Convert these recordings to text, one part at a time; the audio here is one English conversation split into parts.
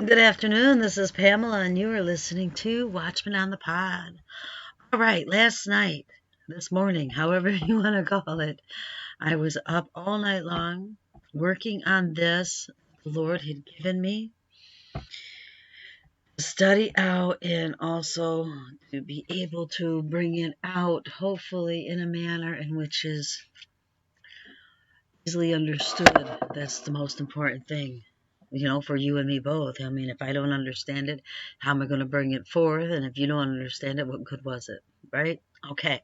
Good afternoon. This is Pamela, and you are listening to Watchman on the Pod. All right, last night, this morning, however you want to call it, I was up all night long working on this the Lord had given me to study out and also to be able to bring it out, hopefully, in a manner in which is easily understood. That's the most important thing, for you and me both. I mean, if I don't understand it, how am I going to bring it forth? And if you don't understand it, what good was it? Right? Okay.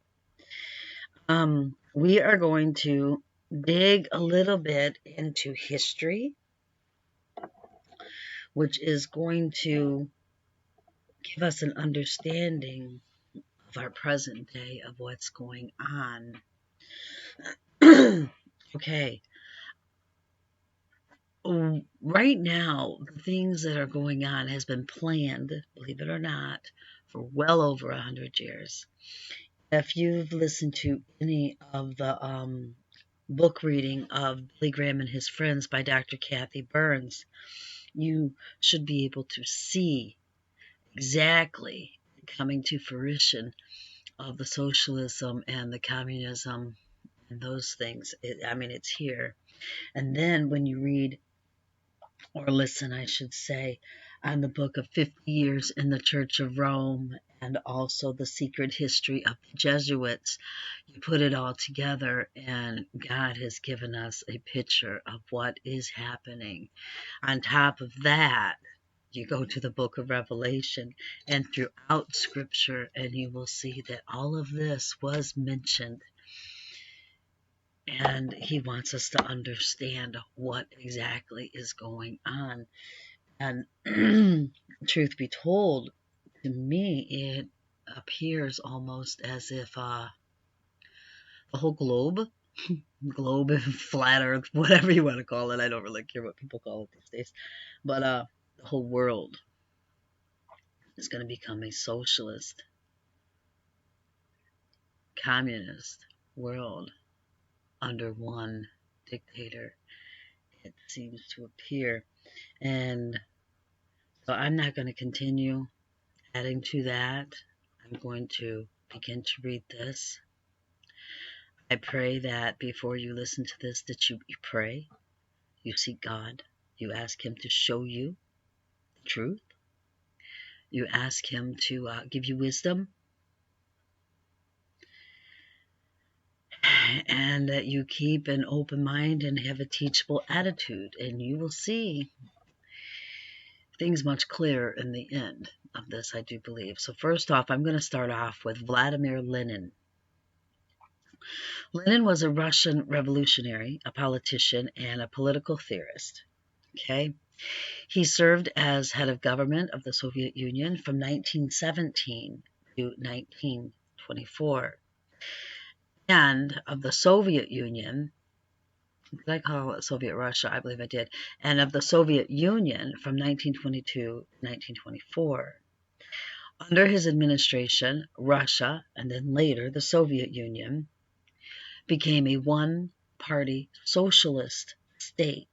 We are going to dig a little bit into history, which is going to give us an understanding of our present day of what's going on. Okay. Right now, the things that are going on has been planned, believe it or not, for well over 100 years. If you've listened to any of the book reading of Billy Graham and His Friends by Dr. Kathy Burns, you should be able to see exactly coming to fruition of the socialism and the communism and those things. It's here. And then when you read or listen, I should say, on the book of 50 Years in the Church of Rome and also the secret history of the Jesuits. You put it all together, and God has given us a picture of what is happening. On top of that, you go to the book of Revelation and throughout Scripture, and you will see that all of this was mentioned. And he wants us to understand what exactly is going on. And truth be told, to me, it appears almost as if the whole globe, flat earth, whatever you want to call it, I don't really care what people call it these days, but the whole world is going to become a socialist, communist world under one dictator, it seems to appear. And so I'm not going to continue adding to that. I'm going to begin to read this. I pray that before you listen to this, that you pray, you seek God, you ask Him to show you the truth, you ask Him to give you wisdom, and that you keep an open mind and have a teachable attitude, and you will see things much clearer in the end of this, I do believe. So first off, I'm going to start off with Vladimir Lenin. Lenin was a Russian revolutionary, a politician, and a political theorist. Okay? He served as head of government of the Soviet Union from 1917 to 1924. And of the Soviet Union, did I call it Soviet Russia? I believe I did. And of the Soviet Union from 1922 to 1924. Under his administration, Russia, and then later the Soviet Union, became a one-party socialist state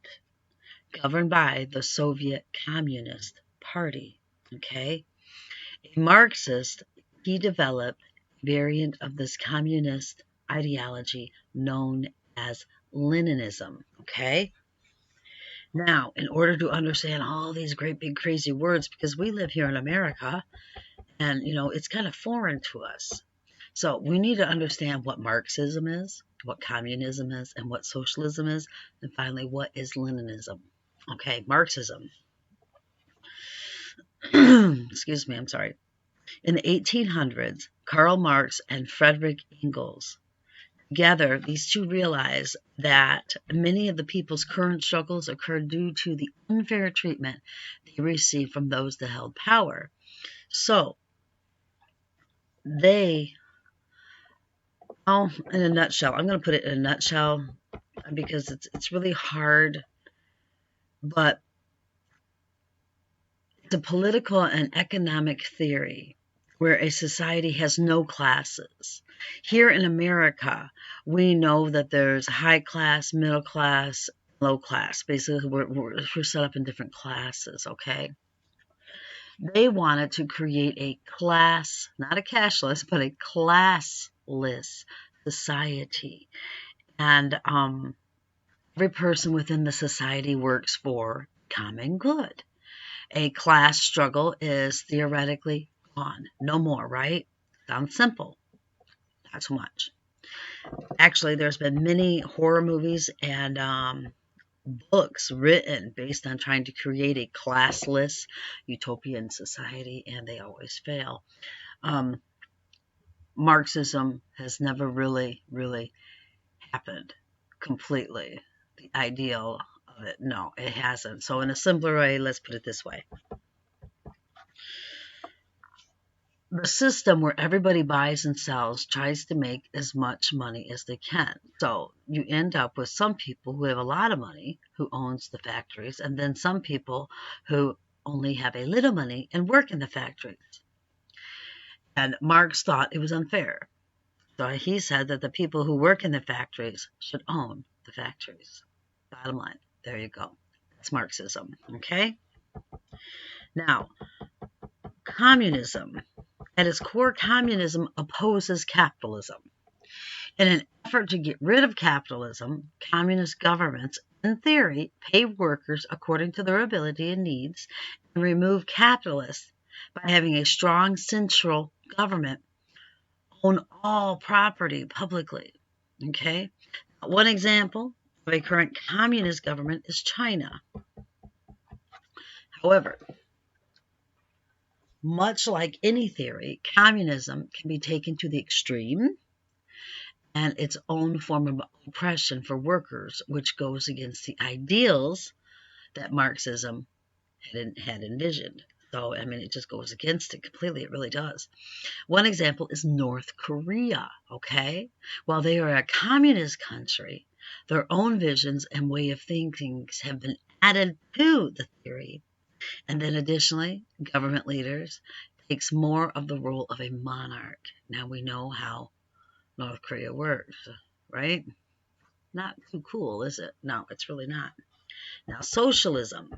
governed by the Soviet Communist Party. Okay? A Marxist, he developed a variant of this communist ideology known as Leninism. Okay? Now, in order to understand all these great big crazy words, because we live here in America, and it's kind of foreign to us. So we need to understand what Marxism is, what communism is, and what socialism is, and finally, what is Leninism. Okay, Marxism. Excuse me, I'm sorry. In the 1800s, Karl Marx and Friedrich Engels, together, these two realized that many of the people's current struggles occurred due to the unfair treatment they received from those that held power. So, they, in a nutshell, I'm going to put it in a nutshell because it's really hard, but it's a political and economic theory where a society has no classes. Here in America, we know that there's high class, middle class, low class. Basically, we're set up in different classes, okay? They wanted to create a class, not a cashless, but a classless society. And every person within the society works for common good. A class struggle is theoretically gone. No more, right? Sounds simple. Not so much. Actually, there's been many horror movies and books written based on trying to create a classless utopian society, and they always fail. Um, Marxism has never really, really happened completely. The ideal of it, no, it hasn't. So, in a simpler way, let's put it this way. The system where everybody buys and sells tries to make as much money as they can. So you end up with some people who have a lot of money who owns the factories, and then some people who only have a little money and work in the factories. And Marx thought it was unfair. So he said that the people who work in the factories should own the factories. Bottom line, there you go. That's Marxism, okay? Now, communism. At its core, communism opposes capitalism. In an effort to get rid of capitalism, communist governments, in theory, pay workers according to their ability and needs and remove capitalists by having a strong central government own all property publicly. Okay? One example of a current communist government is China. However, much like any theory, communism can be taken to the extreme and its own form of oppression for workers, which goes against the ideals that Marxism had envisioned. So, I mean, it just goes against it completely. It really does. One example is North Korea, okay? While they are a communist country, their own visions and way of thinking have been added to the theory. And then additionally, government leaders takes more of the role of a monarch. Now we know how North Korea works, right? Not too cool, is it? No, it's really not. Now, socialism.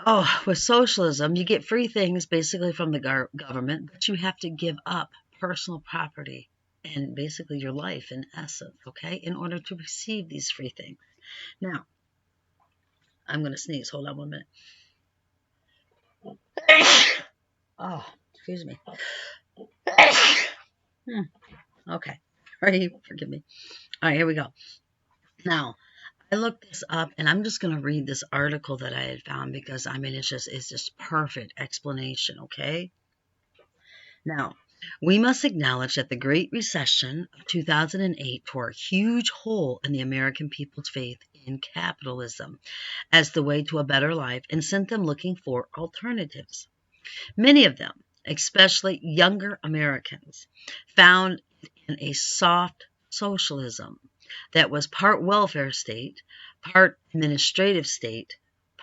Oh, with socialism, you get free things basically from the government, but you have to give up personal property and basically your life in essence, okay, in order to receive these free things. Now, I'm going to sneeze. Hold on 1 minute. Oh, excuse me. Okay. Forgive me. All right, here we go. Now, I looked this up, and I'm just going to read this article that I had found because, I mean, it's just perfect explanation, okay? Now, we must acknowledge that the Great Recession of 2008 tore a huge hole in the American people's faith in capitalism as the way to a better life and sent them looking for alternatives. Many of them, especially younger Americans, found in a soft socialism that was part welfare state, part administrative state,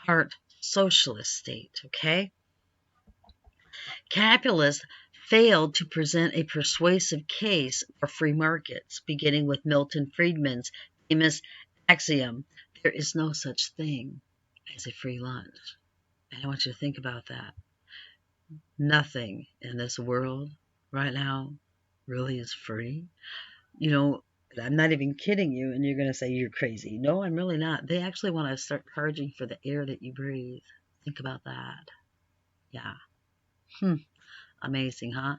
part socialist state, okay? Capitalists failed to present a persuasive case for free markets, beginning with Milton Friedman's famous axiom, there is no such thing as a free lunch. And I want you to think about that. Nothing in this world right now really is free. You know, I'm not even kidding you, and you're going to say you're crazy. No, I'm really not. They actually want to start charging for the air that you breathe. Think about that. Yeah. Amazing, huh?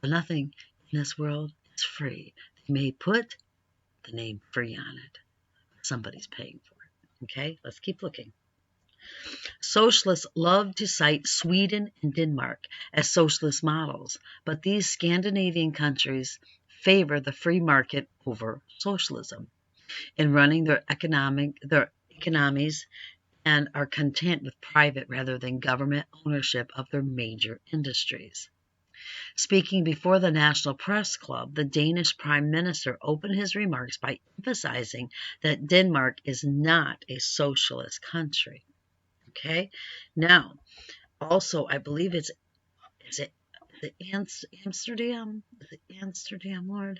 But nothing in this world is free. They may put the name free on it. Somebody's paying for it. Okay, let's keep looking. Socialists love to cite Sweden and Denmark as socialist models, but these Scandinavian countries favor the free market over socialism in running their economies and are content with private rather than government ownership of their major industries. Speaking before the National Press Club, the Danish Prime Minister opened his remarks by emphasizing that Denmark is not a socialist country. Okay? Now, also, I believe is it Amsterdam? Is it Amsterdam, Lord?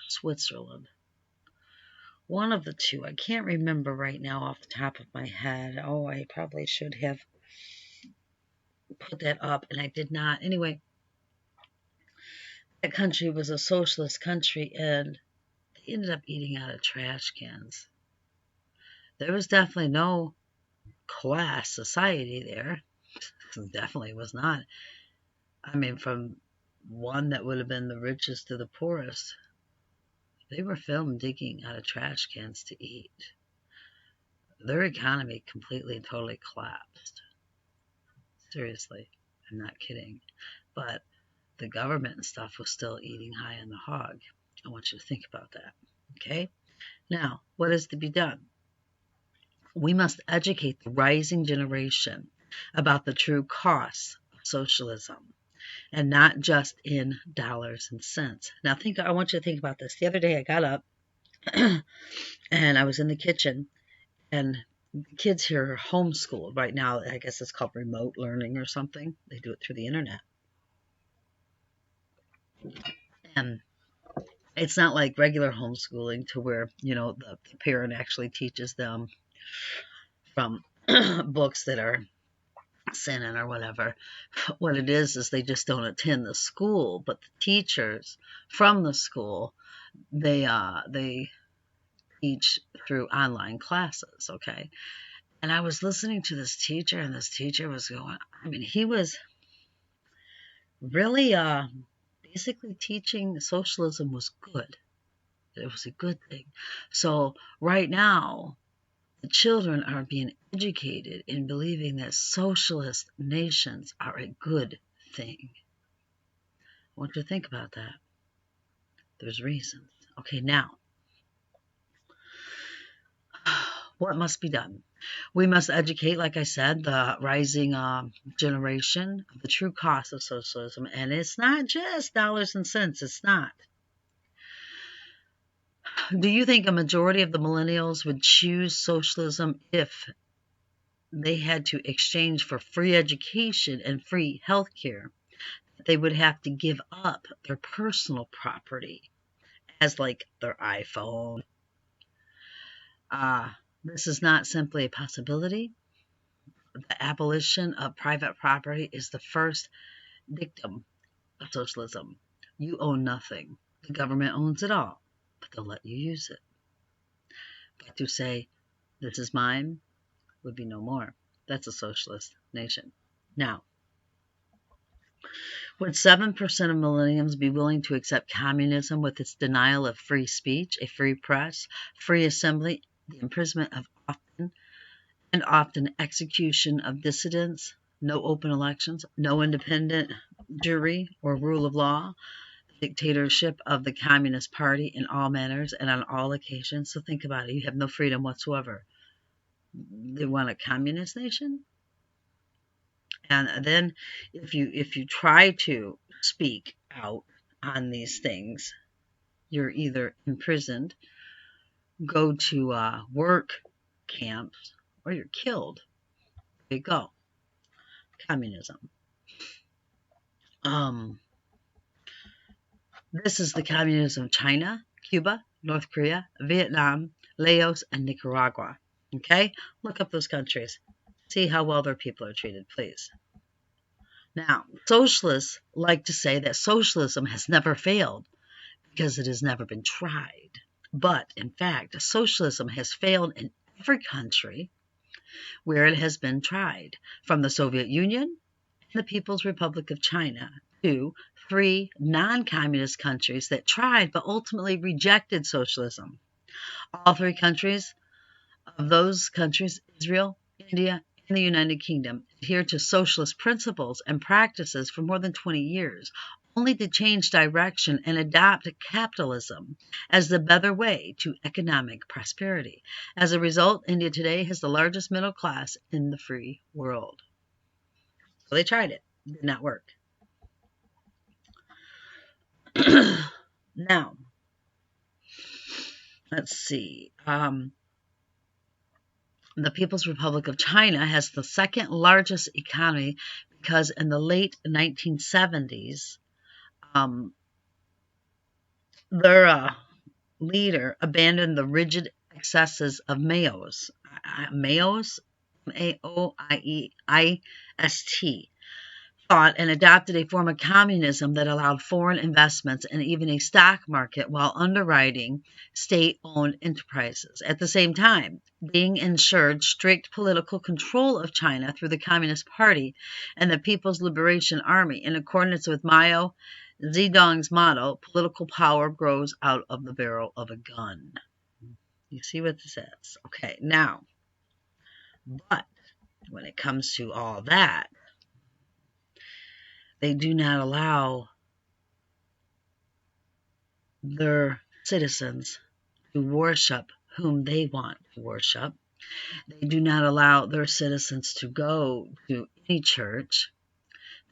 Switzerland. One of the two. I can't remember right now off the top of my head. Oh, I probably should have put that up, and I did not. Anyway, that country was a socialist country, and they ended up eating out of trash cans. There was definitely no class society there. Definitely was not. I mean, from one that would have been the richest to the poorest, they were filmed digging out of trash cans to eat. Their economy completely and totally collapsed. Seriously, I'm not kidding. But the government and stuff was still eating high on the hog. I want you to think about that. Okay? Now, what is to be done? We must educate the rising generation about the true costs of socialism, and not just in dollars and cents. Now, I want you to think about this. The other day I got up and I was in the kitchen, and kids here are homeschooled right now. I guess it's called remote learning or something. They do it through the internet. And it's not like regular homeschooling to where, the parent actually teaches them from books that are sinning or whatever. What it is they just don't attend the school, but the teachers from the school, they teach through online classes, okay? And I was listening to this teacher, and this teacher was going, he was really basically teaching socialism was good. It was a good thing. So right now, the children are being educated in believing that socialist nations are a good thing. I want you to think about that. There's reasons. Okay, now, what must be done? We must educate, like I said, the rising generation of the true cost of socialism. And it's not just dollars and cents. It's not. Do you think a majority of the millennials would choose socialism if they had to exchange for free education and free health care? They would have to give up their personal property, as like their iPhone. This is not simply a possibility. The abolition of private property is the first dictum of socialism. You own nothing. The government owns it all, but they'll let you use it. But to say, this is mine, would be no more. That's a socialist nation. Now, would 7% of millennials be willing to accept communism with its denial of free speech, a free press, free assembly, the imprisonment of often execution of dissidents, no open elections, no independent jury or rule of law, dictatorship of the Communist Party in all manners and on all occasions? So think about it. You have no freedom whatsoever. They want a communist nation? And then if you try to speak out on these things, you're either imprisoned, go to work camps, or you're killed. There you go. Communism. This is the communism of China, Cuba, North Korea, Vietnam, Laos, and Nicaragua. Okay? Look up those countries. See how well their people are treated, please. Now, socialists like to say that socialism has never failed because it has never been tried. But, in fact, socialism has failed in every country where it has been tried, from the Soviet Union and the People's Republic of China to 3 non-communist countries that tried but ultimately rejected socialism. All 3 countries of those countries, Israel, India, and the United Kingdom, adhere to socialist principles and practices for more than 20 years, only to change direction and adopt capitalism as the better way to economic prosperity. As a result, India today has the largest middle class in the free world. So they tried it. It did not work. Now, let's see. The People's Republic of China has the second largest economy because in the late 1970s, their leader abandoned the rigid excesses of Maoist, Maoist, thought and adopted a form of communism that allowed foreign investments and even a stock market while underwriting state-owned enterprises. At the same time, being ensured strict political control of China through the Communist Party and the People's Liberation Army. In accordance with Mao Zedong's motto, political power grows out of the barrel of a gun. You see what this is? Okay, now, but when it comes to all that, they do not allow their citizens to worship whom they want to worship. They do not allow their citizens to go to any church.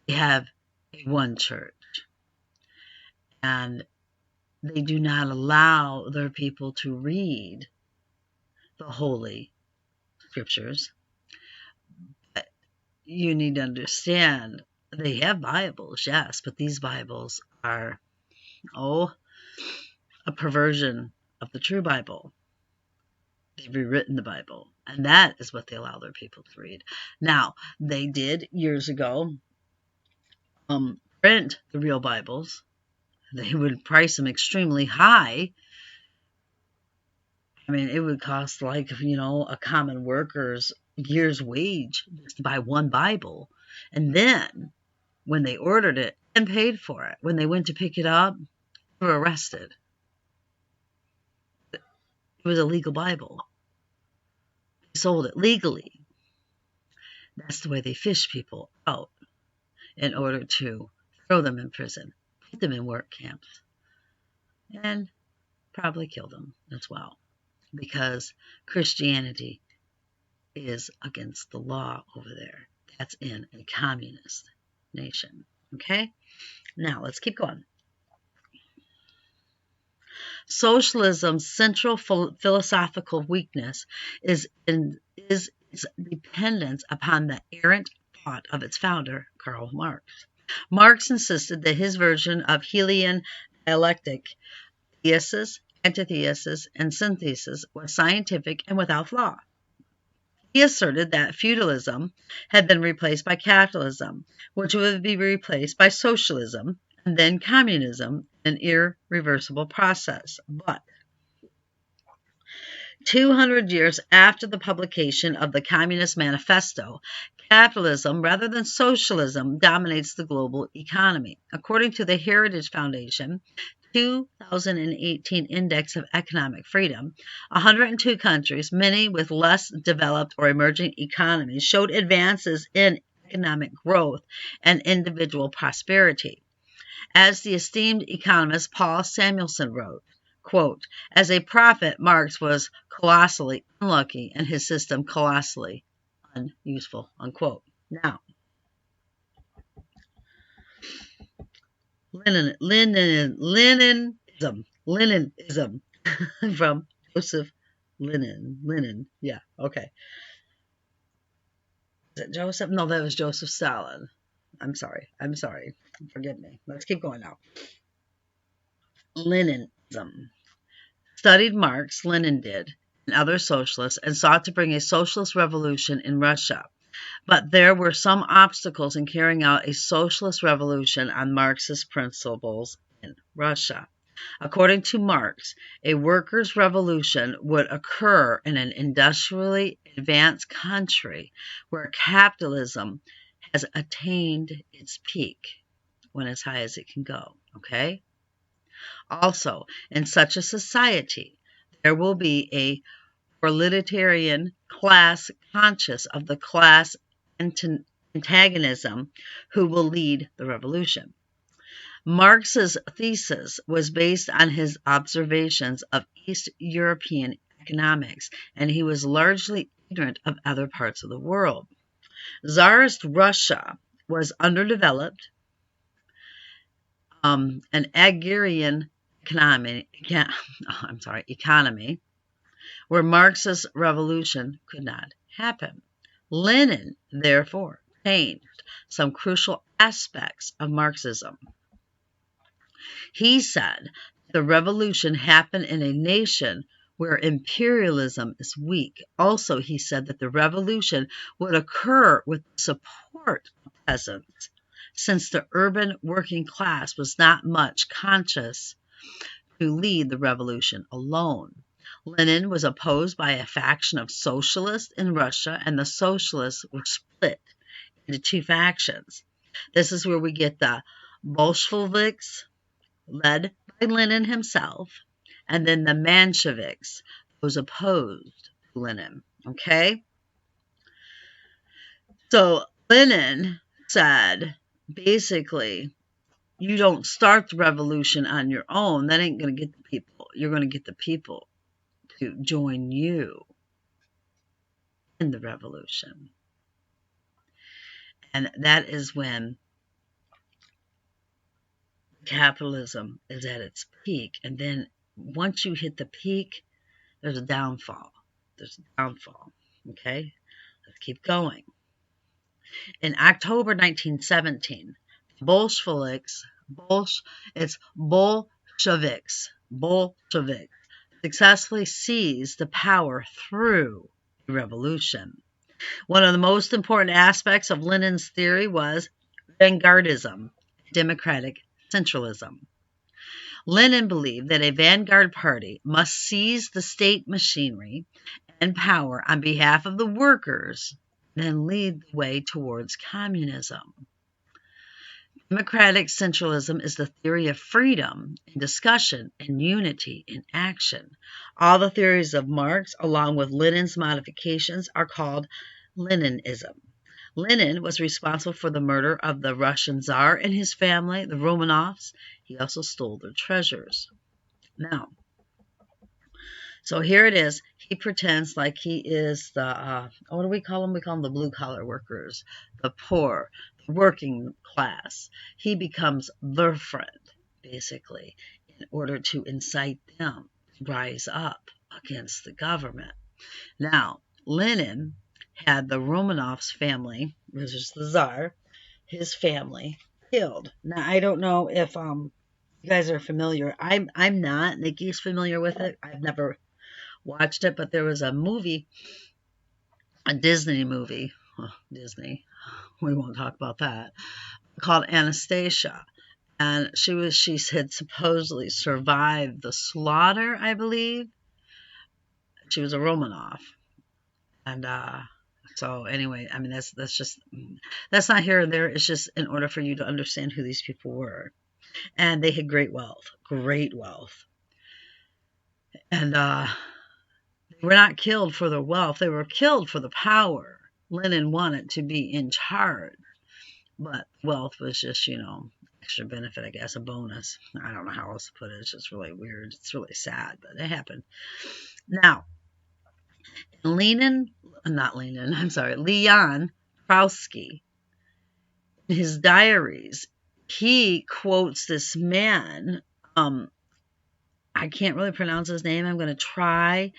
They have one church. And they do not allow their people to read the Holy Scriptures. But you need to understand, they have Bibles, yes, but these Bibles are, a perversion of the true Bible. They've rewritten the Bible, and that is what they allow their people to read. Now, they did, years ago, print the real Bibles. They would price them extremely high. I mean, it would cost like, a common worker's year's wage just to buy one Bible. And then, when they ordered it and paid for it, when they went to pick it up, they were arrested. It was a legal Bible. They sold it legally. That's the way they fish people out in order to throw them in prison, put them in work camps, and probably kill them as well, because Christianity is against the law over there. That's in a communist nation. Okay? Now, let's keep going. Socialism's central philosophical weakness is its dependence upon the errant thought of its founder, Karl Marx. Marx insisted that his version of Hegelian dialectic, thesis, antithesis, and synthesis, was scientific and without flaw. He asserted that feudalism had been replaced by capitalism, which would be replaced by socialism, and then communism, an irreversible process. But 200 years after the publication of the Communist Manifesto, capitalism, rather than socialism, dominates the global economy. According to the Heritage Foundation 2018 Index of Economic Freedom, 102 countries, many with less developed or emerging economies, showed advances in economic growth and individual prosperity. As the esteemed economist Paul Samuelson wrote, quote, as a prophet, Marx was colossally unlucky and his system colossally unuseful, unquote. Now, Leninism from Joseph Lenin. Yeah, okay. Is it Joseph? No, that was Joseph Stalin. I'm sorry. Forgive me. Let's keep going now. Leninism studied Marx, Lenin did, and other socialists, and sought to bring a socialist revolution in Russia. But there were some obstacles in carrying out a socialist revolution on Marxist principles in Russia. According to Marx, a workers' revolution would occur in an industrially advanced country where capitalism has attained its peak, when as high as it can go, okay? Also, in such a society, there will be a proletarian class conscious of the class antagonism who will lead the revolution. Marx's thesis was based on his observations of East European economics, and he was largely ignorant of other parts of the world. Tsarist Russia was underdeveloped, an agrarian economy, where Marx's revolution could not happen. Lenin, therefore, changed some crucial aspects of Marxism. He said the revolution happened in a nation where imperialism is weak. Also, he said that the revolution would occur with the support of peasants, since the urban working class was not much conscious to lead the revolution alone. Lenin was opposed by a faction of socialists in Russia, and the socialists were split into two factions. This is where we get the Bolsheviks, led by Lenin himself, and then the Mensheviks, those opposed to Lenin. Okay? So Lenin said, basically, you don't start the revolution on your own. That ain't going to get the people. You're going to get the people to join you in the revolution. And that is when capitalism is at its peak. And then once you hit the peak, there's a downfall. There's a downfall. Okay? Let's keep going. In October 1917, Bolsheviks successfully seized the power through a revolution. One of the most important aspects of Lenin's theory was vanguardism, democratic centralism. Lenin believed that a vanguard party must seize the state machinery and power on behalf of the workers, then lead the way towards communism. Democratic centralism is the theory of freedom in discussion and unity in action. All the theories of Marx, along with Lenin's modifications, are called Leninism. Lenin was responsible for the murder of the Russian Tsar and his family, the Romanovs. He also stole their treasures. Now, so here it is. He pretends like he is the, what do we call them? We call them the blue-collar workers, the poor, the working class. He becomes their friend, basically, in order to incite them to rise up against the government. Now, Lenin had the Romanovs family, which is the Tsar, his family, killed. Now, I don't know if you guys are familiar. I'm not. Nikki's familiar with it. I've never watched it, but there was a movie, a Disney movie, Disney, we won't talk about that, called Anastasia. And she had supposedly survived the slaughter, I believe. She was a Romanov. And so anyway, I mean, that's not here or there. It's just in order for you to understand who these people were. And they had great wealth. And they were not killed for their wealth. They were killed for the power. Lenin wanted to be in charge. But wealth was just, extra benefit, I guess, a bonus. I don't know how else to put it. It's just really weird. It's really sad, but it happened. Now, Leon Trotsky, in his diaries, he quotes this man, I can't really pronounce his name. I'm going to try.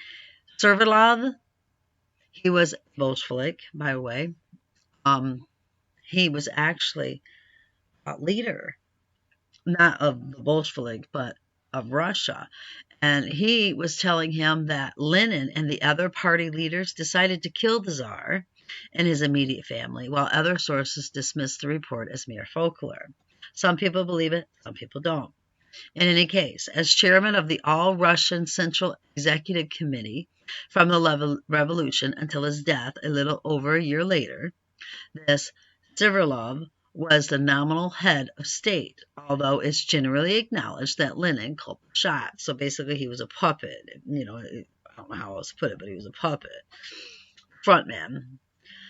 Servilov. He was Bolshevik, by the way. He was actually a leader, not of the Bolshevik, but of Russia. And he was telling him that Lenin and the other party leaders decided to kill the Tsar and his immediate family, while other sources dismissed the report as mere folklore. Some people believe it, some people don't. In any case, as chairman of the All-Russian Central Executive Committee from the revolution until his death a little over a year later, this Servilov was the nominal head of state, although it's generally acknowledged that Lenin called the shots. So basically he was a puppet. I don't know how else to put it, but he was a puppet. Frontman.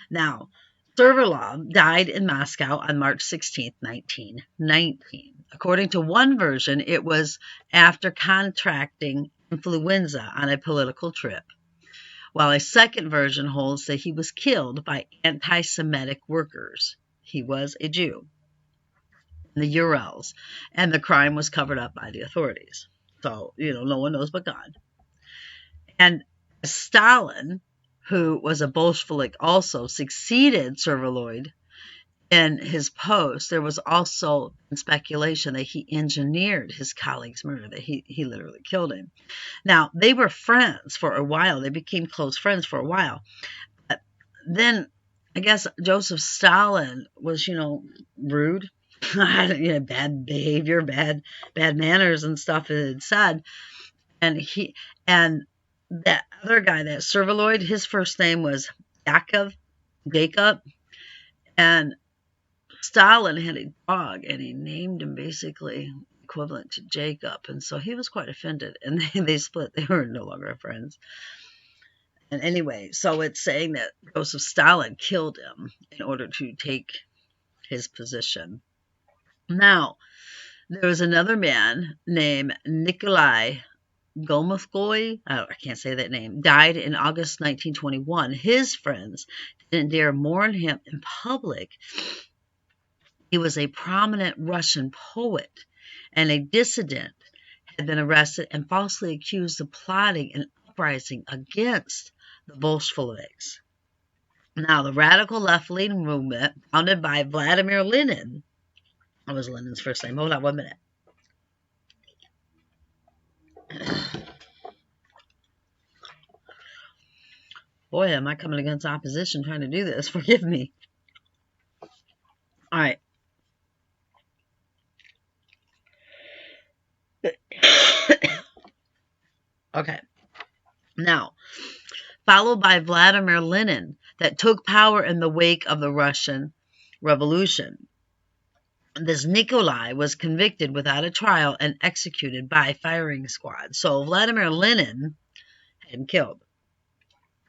Now, Servilov died in Moscow on March 16, 1919. According to one version, it was after contracting influenza on a political trip, while a second version holds that he was killed by anti-Semitic workers. He was a Jew in the Urals, and the crime was covered up by the authorities. So, no one knows but God. And Stalin, who was a Bolshevik also, succeeded Servilov in his post, there was also speculation that he engineered his colleague's murder, that he literally killed him. Now, they were friends for a while. They became close friends for a while. But then, I guess Joseph Stalin was, rude. Bad behavior, bad manners and stuff, it had said. And that other guy, that Servaloid, his first name was Jacob. And Stalin had a dog, and he named him basically equivalent to Jacob. And so he was quite offended, and they split. They were no longer friends. And anyway, so it's saying that Joseph Stalin killed him in order to take his position. Now, there was another man named Nikolai Gomulkoy, I can't say that name, died in August 1921. His friends didn't dare mourn him in public. He was a prominent Russian poet and a dissident, had been arrested and falsely accused of plotting an uprising against the Bolsheviks. Now, the radical left-leaning movement, founded by Vladimir Lenin, that was Lenin's first name. Hold on 1 minute. Boy, am I coming against opposition trying to do this. Forgive me. All right. Okay. Now, followed by Vladimir Lenin, that took power in the wake of the Russian Revolution. This Nikolai was convicted without a trial and executed by firing squad. So Vladimir Lenin had him killed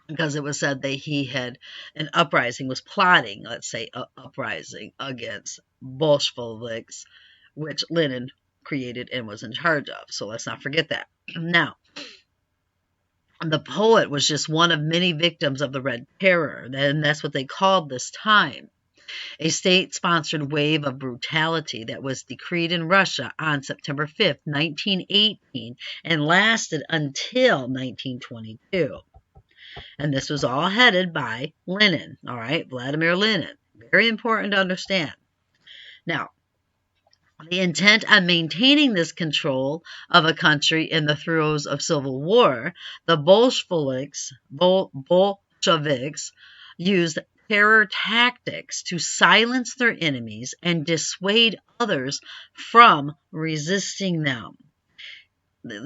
because it was said that he had an uprising, was plotting, let's say, an uprising against Bolsheviks, which Lenin created and was in charge of. So let's not forget that. Now, the poet was just one of many victims of the Red Terror, and that's what they called this time. A state-sponsored wave of brutality that was decreed in Russia on September 5th, 1918, and lasted until 1922. And this was all headed by Lenin, all right, Vladimir Lenin. Very important to understand. Now, the intent on maintaining this control of a country in the throes of civil war, the Bolsheviks used terror tactics to silence their enemies and dissuade others from resisting them.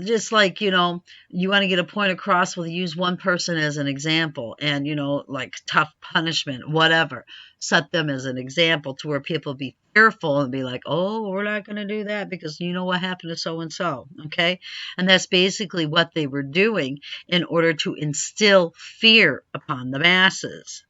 Just like, you want to get a point across, well, use one person as an example and, like tough punishment, whatever. Set them as an example to where people be fearful and be like, oh, we're not going to do that because you know what happened to so-and-so, okay? And that's basically what they were doing in order to instill fear upon the masses.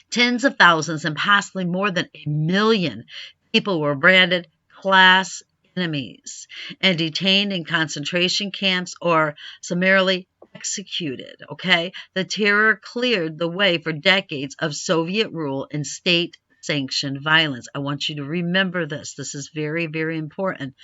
Tens of thousands and possibly more than 1 million people were branded class enemies and detained in concentration camps or summarily executed, okay? The terror cleared the way for decades of Soviet rule and state-sanctioned violence. I want you to remember this. This is very, very important.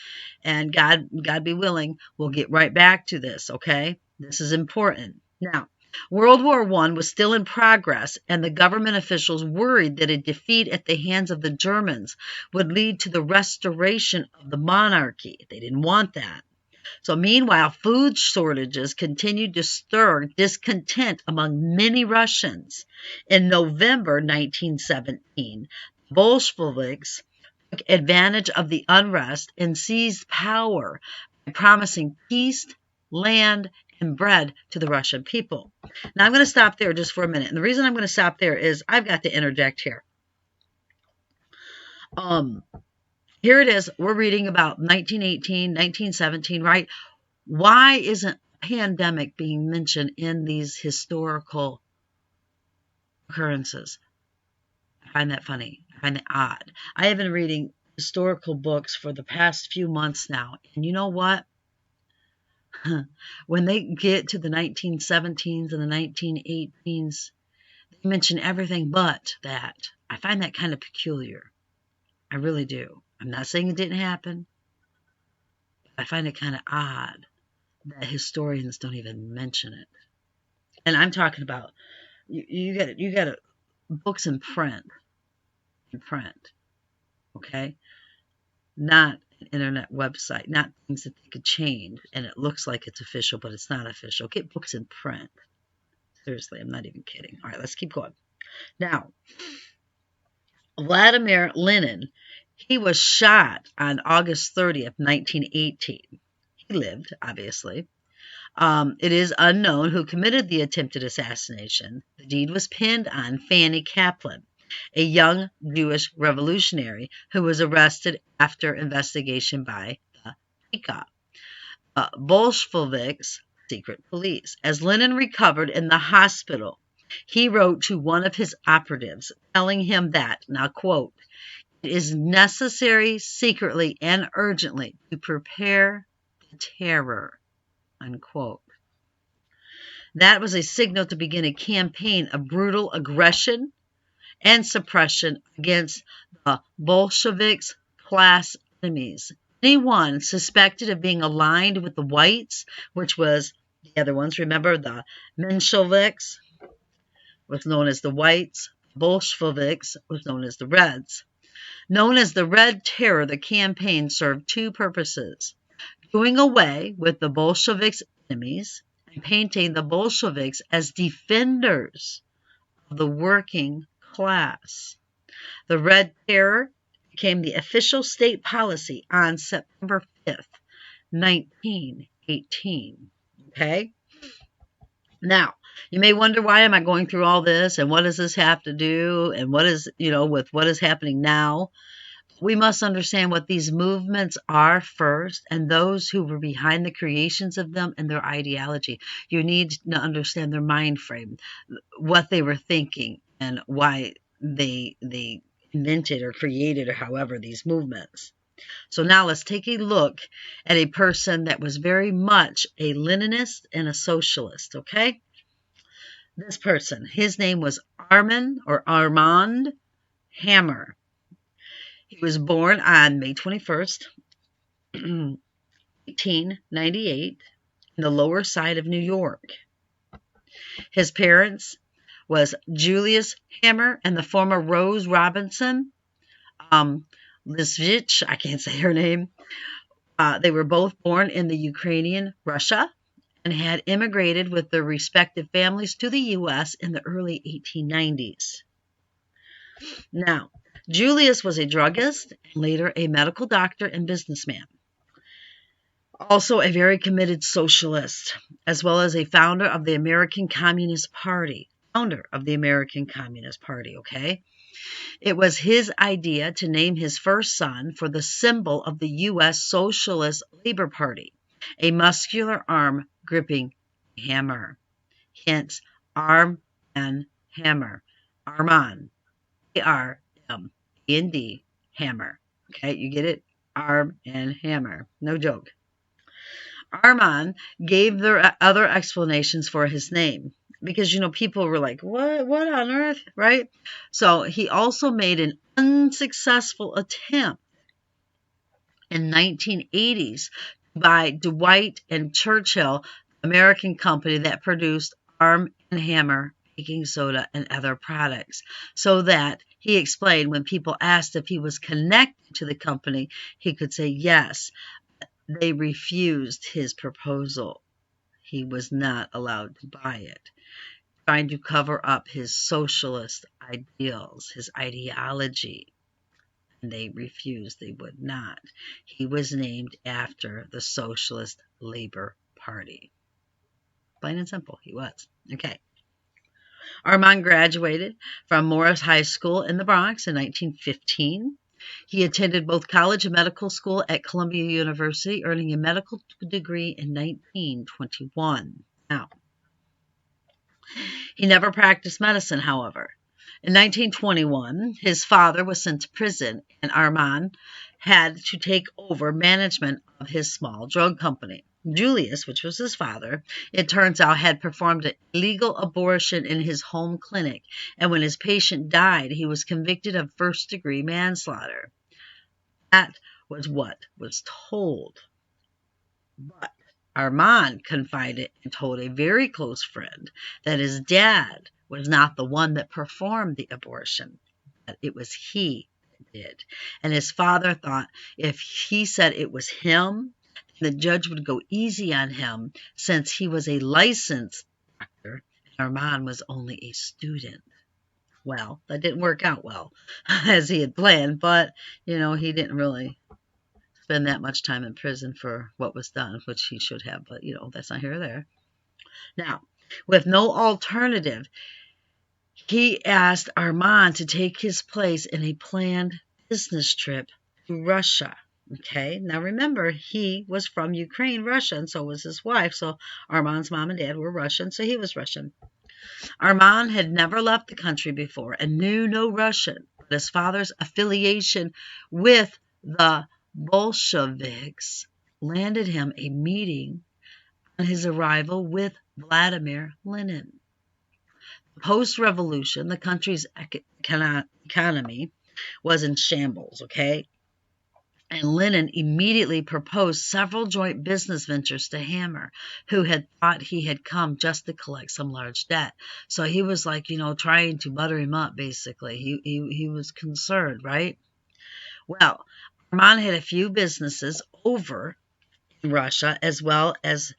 And God be willing, we'll get right back to this, okay? This is important. Now, World War I was still in progress, and the government officials worried that a defeat at the hands of the Germans would lead to the restoration of the monarchy. They didn't want that. So meanwhile, food shortages continued to stir discontent among many Russians. In November 1917, Bolsheviks took advantage of the unrest and seized power by promising peace, land, and bread to the Russian people. Now, I'm going to stop there just for a minute. And the reason I'm going to stop there is I've got to interject here. Here it is. We're reading about 1918, 1917, right? Why isn't pandemic being mentioned in these historical occurrences? I find that funny. I find that odd. I have been reading historical books for the past few months now. And you know what? When they get to the 1917s and the 1918s, they mention everything but that. I find that kind of peculiar. I really do. I'm not saying it didn't happen. I find it kind of odd that historians don't even mention it. And I'm talking about you got books in print. in print, okay? Not an internet website, not things that they could change, and it looks like it's official, but it's not official. Get books in print. Seriously, I'm not even kidding. All right, let's keep going. Now, Vladimir Lenin, he was shot on August 30th, 1918. He lived, obviously. It is unknown who committed the attempted assassination. The deed was pinned on Fanny Kaplan, a young Jewish revolutionary who was arrested after investigation by the PIKA, Bolsheviks' secret police. As Lenin recovered in the hospital, he wrote to one of his operatives, telling him that, now quote, "It is necessary secretly and urgently to prepare the terror," unquote. That was a signal to begin a campaign of brutal aggression and suppression against the Bolsheviks' class enemies. Anyone suspected of being aligned with the whites, which was the other ones, remember the Mensheviks was known as the whites, Bolsheviks was known as the reds. Known as the Red Terror, the campaign served two purposes: doing away with the Bolsheviks' enemies and painting the Bolsheviks as defenders of the working class. The Red Terror became the official state policy on September 5th, 1918. Okay? Now, you may wonder, why am I going through all this, and what does this have to do, and what is, with what is happening now? We must understand what these movements are first, and those who were behind the creations of them and their ideology. You need to understand their mind frame, what they were thinking, and why they invented or created, or however, these movements. So now let's take a look at a person that was very much a Leninist and a socialist, okay? This person, his name was Armand Hammer. He was born on May 21st, 1898, in the Lower Side of New York. His parents was Julius Hammer and the former Rose Robinson Lisvich, I can't say her name. They were both born in the Ukrainian Russia and had immigrated with their respective families to the U.S. in the early 1890s. Now, Julius was a druggist and later a medical doctor and businessman. Also a very committed socialist, as well as a founder of the American Communist Party. Okay? It was his idea to name his first son for the symbol of the U.S. Socialist Labor Party, a muscular arm gripping a hammer. Hence, arm and hammer. Armand. A-R-M-A-N-D. Hammer. Okay, you get it? Arm and hammer. No joke. Armand gave the other explanations for his name, because, people were like, what on earth, right? So he also made an unsuccessful attempt in 1980s by Dwight and Churchill, American company that produced Arm and Hammer baking soda and other products. So that, he explained, when people asked if he was connected to the company, he could say yes. They refused his proposal. He was not allowed to buy it, trying to cover up his socialist ideals, his ideology. And they refused. They would not. He was named after the Socialist Labor Party. Plain and simple, he was. Okay. Armand graduated from Morris High School in the Bronx in 1915. He attended both college and medical school at Columbia University, earning a medical degree in 1921. Now, he never practiced medicine, however. In 1921, his father was sent to prison, and Armand had to take over management of his small drug company. Julius, which was his father, it turns out, had performed an illegal abortion in his home clinic, and when his patient died, he was convicted of first-degree manslaughter. That was what was told. But Armand confided and told a very close friend that his dad was not the one that performed the abortion, that it was he that did. And his father thought if he said it was him, the judge would go easy on him since he was a licensed doctor and Armand was only a student. Well, that didn't work out well as he had planned, but, he didn't really spend that much time in prison for what was done, which he should have, but, that's not here or there. Now, with no alternative, he asked Armand to take his place in a planned business trip to Russia. Okay, now remember, he was from Ukraine, Russia, and so was his wife. So Armand's mom and dad were Russian, so he was Russian. Armand had never left the country before and knew no Russian, but his father's affiliation with the Bolsheviks landed him a meeting on his arrival with Vladimir Lenin. Post-revolution, the country's economy was in shambles, okay? And Lenin immediately proposed several joint business ventures to Hammer, who had thought he had come just to collect some large debt. So he was like, trying to butter him up, basically. He was concerned, right? Well, Armand had a few businesses over in Russia, as well as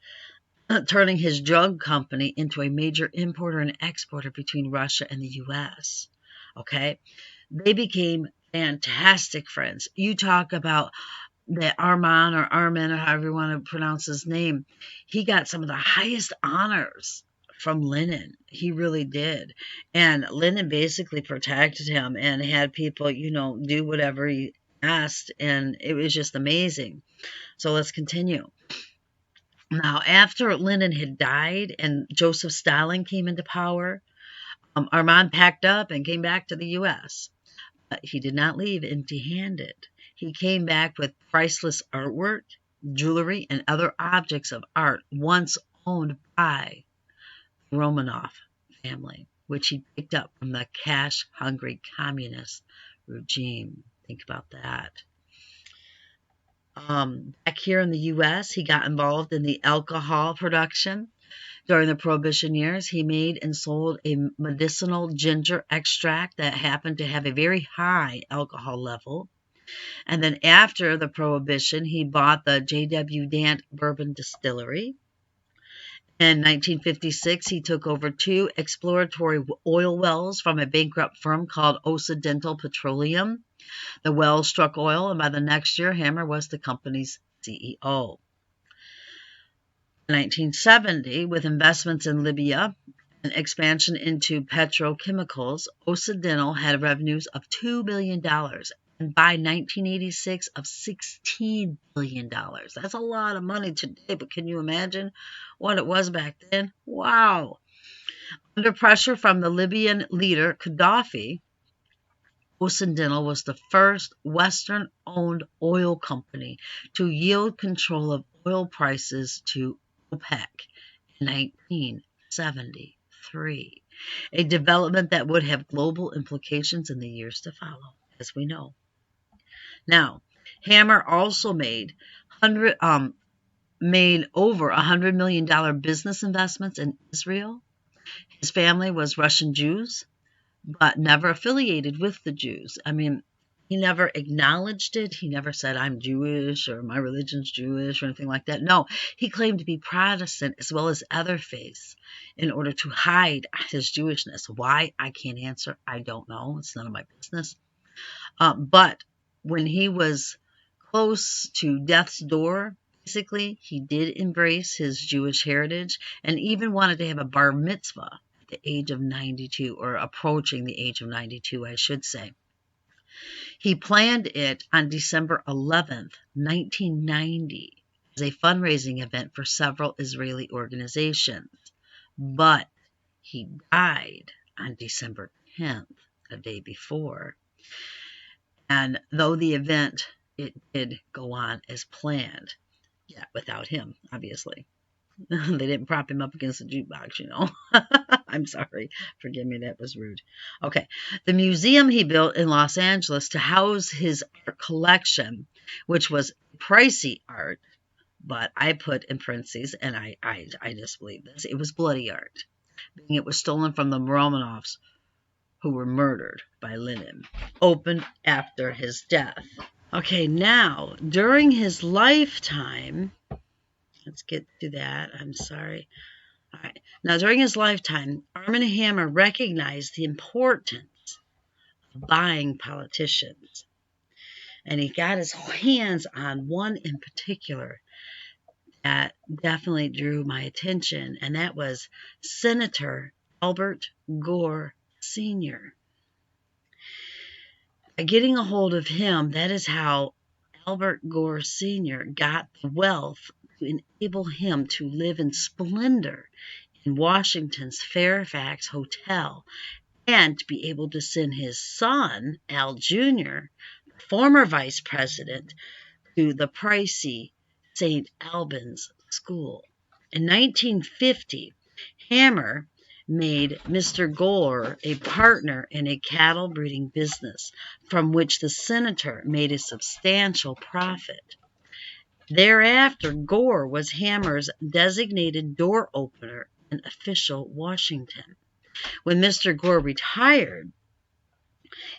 turning his drug company into a major importer and exporter between Russia and the U.S. Okay? They became fantastic friends. You talk about that Armand or Armin or however you want to pronounce his name. He got some of the highest honors from Lenin. He really did. And Lenin basically protected him and had people, do whatever he asked. And it was just amazing. So let's continue. Now, after Lenin had died and Joseph Stalin came into power, Armand packed up and came back to the U.S. But he did not leave empty-handed. He came back with priceless artwork, jewelry, and other objects of art once owned by the Romanov family, which he picked up from the cash-hungry communist regime. Think about that. Back here in the U.S., he got involved in the alcohol production. During the Prohibition years, he made and sold a medicinal ginger extract that happened to have a very high alcohol level. And then after the Prohibition, he bought the J.W. Dant Bourbon Distillery. In 1956, he took over 2 exploratory oil wells from a bankrupt firm called Occidental Petroleum. The wells struck oil, and by the next year, Hammer was the company's CEO. In 1970, with investments in Libya and expansion into petrochemicals, Occidental had revenues of $2 billion, and by 1986 of $16 billion. That's a lot of money today, but can you imagine what it was back then? Wow. Under pressure from the Libyan leader, Gaddafi, Occidental was the first Western-owned oil company to yield control of oil prices to OPEC in 1973, a development that would have global implications in the years to follow, as we know. Now, Hammer also made over $100 million business investments in Israel. His family was Russian Jews, but never affiliated with the Jews. I mean, he never acknowledged it. He never said, I'm Jewish or my religion's Jewish or anything like that. No, he claimed to be Protestant as well as other faiths in order to hide his Jewishness. Why? I can't answer. I don't know. It's none of my business. But when he was close to death's door, basically, he did embrace his Jewish heritage and even wanted to have a bar mitzvah at the age of 92, or approaching the age of 92, I should say. He planned it on December 11th, 1990, as a fundraising event for several Israeli organizations. But he died on December 10th, a day before. And though the event, it did go on as planned. Yeah, without him, obviously. They didn't prop him up against the jukebox, I'm sorry. Forgive me, that was rude. Okay. The museum he built in Los Angeles to house his art collection, which was pricey art, but I put in parentheses, and I just believe this, it was bloody art, being it was stolen from the Romanovs who were murdered by Lenin, opened after his death. Okay, now, during his lifetime, let's get to that. I'm sorry. All right. Now, during his lifetime, Armand Hammer recognized the importance of buying politicians. And he got his hands on one in particular that definitely drew my attention, and that was Senator Albert Gore Sr. By getting a hold of him, that is how Albert Gore Sr. got the wealth to enable him to live in splendor in Washington's Fairfax Hotel and to be able to send his son, Al Jr., former vice president, to the pricey St. Albans School. In 1950, Hammer made Mr. Gore a partner in a cattle breeding business from which the senator made a substantial profit. Thereafter, Gore was Hammer's designated door opener in official Washington. When Mr. Gore retired,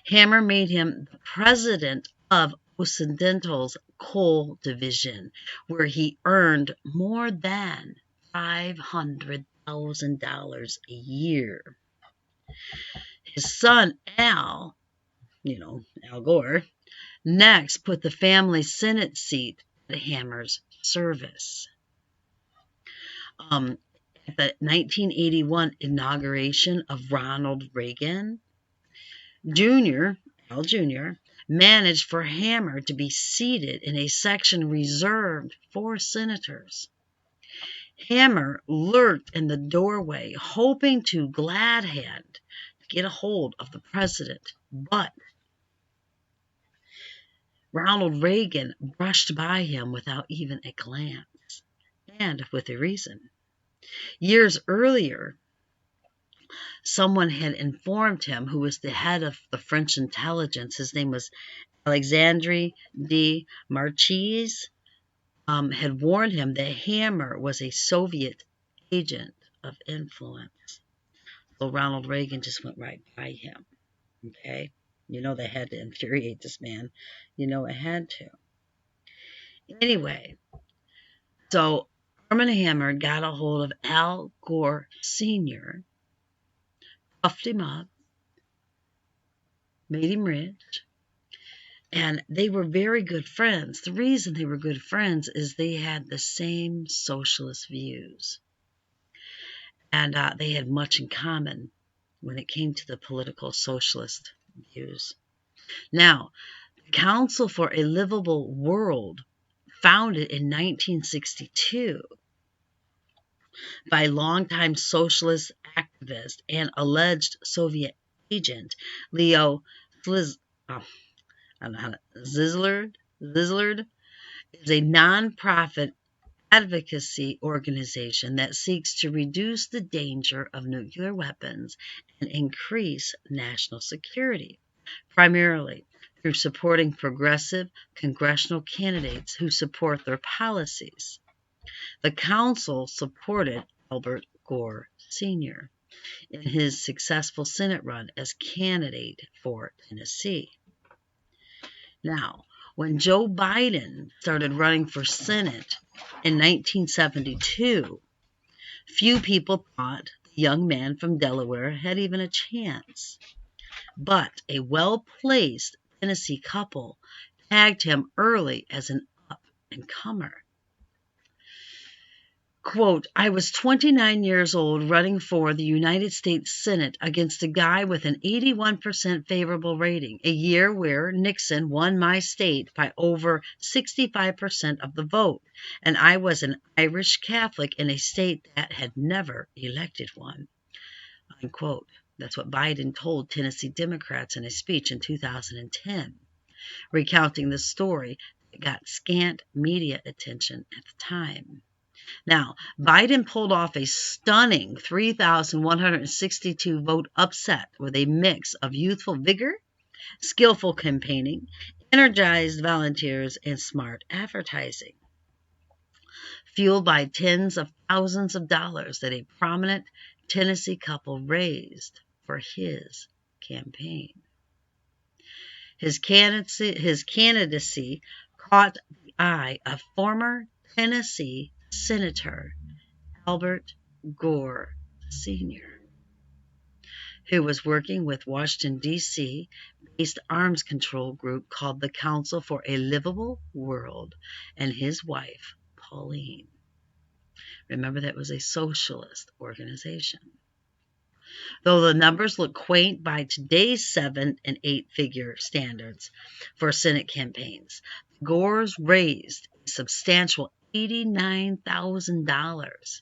Hammer made him the president of Occidental's coal division, where he earned more than $500,000 a year. His son, Al Gore, next put the family Senate seat at Hammer's service. At the 1981 inauguration of Ronald Reagan, Al Jr., managed for Hammer to be seated in a section reserved for senators. Hammer lurked in the doorway, hoping to glad hand get a hold of the president, but Ronald Reagan brushed by him without even a glance, and with a reason. Years earlier, someone had informed him, who was the head of the French intelligence, his name was Alexandre de Marchise, had warned him that Hammer was a Soviet agent of influence. So Ronald Reagan just went right by him. Okay? They had to infuriate this man. It had to. Anyway, so Armand Hammer got a hold of Al Gore Sr., puffed him up, made him rich, and they were very good friends. The reason they were good friends is they had the same socialist views, and they had much in common when it came to the political socialist views. Now, the Council for a Livable World, founded in 1962 by longtime socialist activist and alleged Soviet agent Leo Szilard, is a non-profit advocacy organization that seeks to reduce the danger of nuclear weapons and increase national security, primarily through supporting progressive congressional candidates who support their policies. The council supported Albert Gore Sr. in his successful Senate run as candidate for Tennessee. Now, when Joe Biden started running for Senate in 1972, few people thought the young man from Delaware had even a chance. But a well-placed Tennessee couple tagged him early as an up-and-comer. Quote, I was 29 years old running for the United States Senate against a guy with an 81% favorable rating, a year where Nixon won my state by over 65% of the vote, and I was an Irish Catholic in a state that had never elected one. Unquote. That's what Biden told Tennessee Democrats in a speech in 2010, recounting the story that got scant media attention at the time. Now, Biden pulled off a stunning 3,162 vote upset with a mix of youthful vigor, skillful campaigning, energized volunteers, and smart advertising, fueled by tens of thousands of dollars that a prominent Tennessee couple raised for his campaign. His candidacy caught the eye of former Tennessee Senator Albert Gore Sr., who was working with Washington, D.C. based arms control group called the Council for a Livable World, and his wife, Pauline. Remember, that was a socialist organization. Though the numbers look quaint by today's 7- and 8-figure standards for Senate campaigns, Gore's raised a substantial $89,000,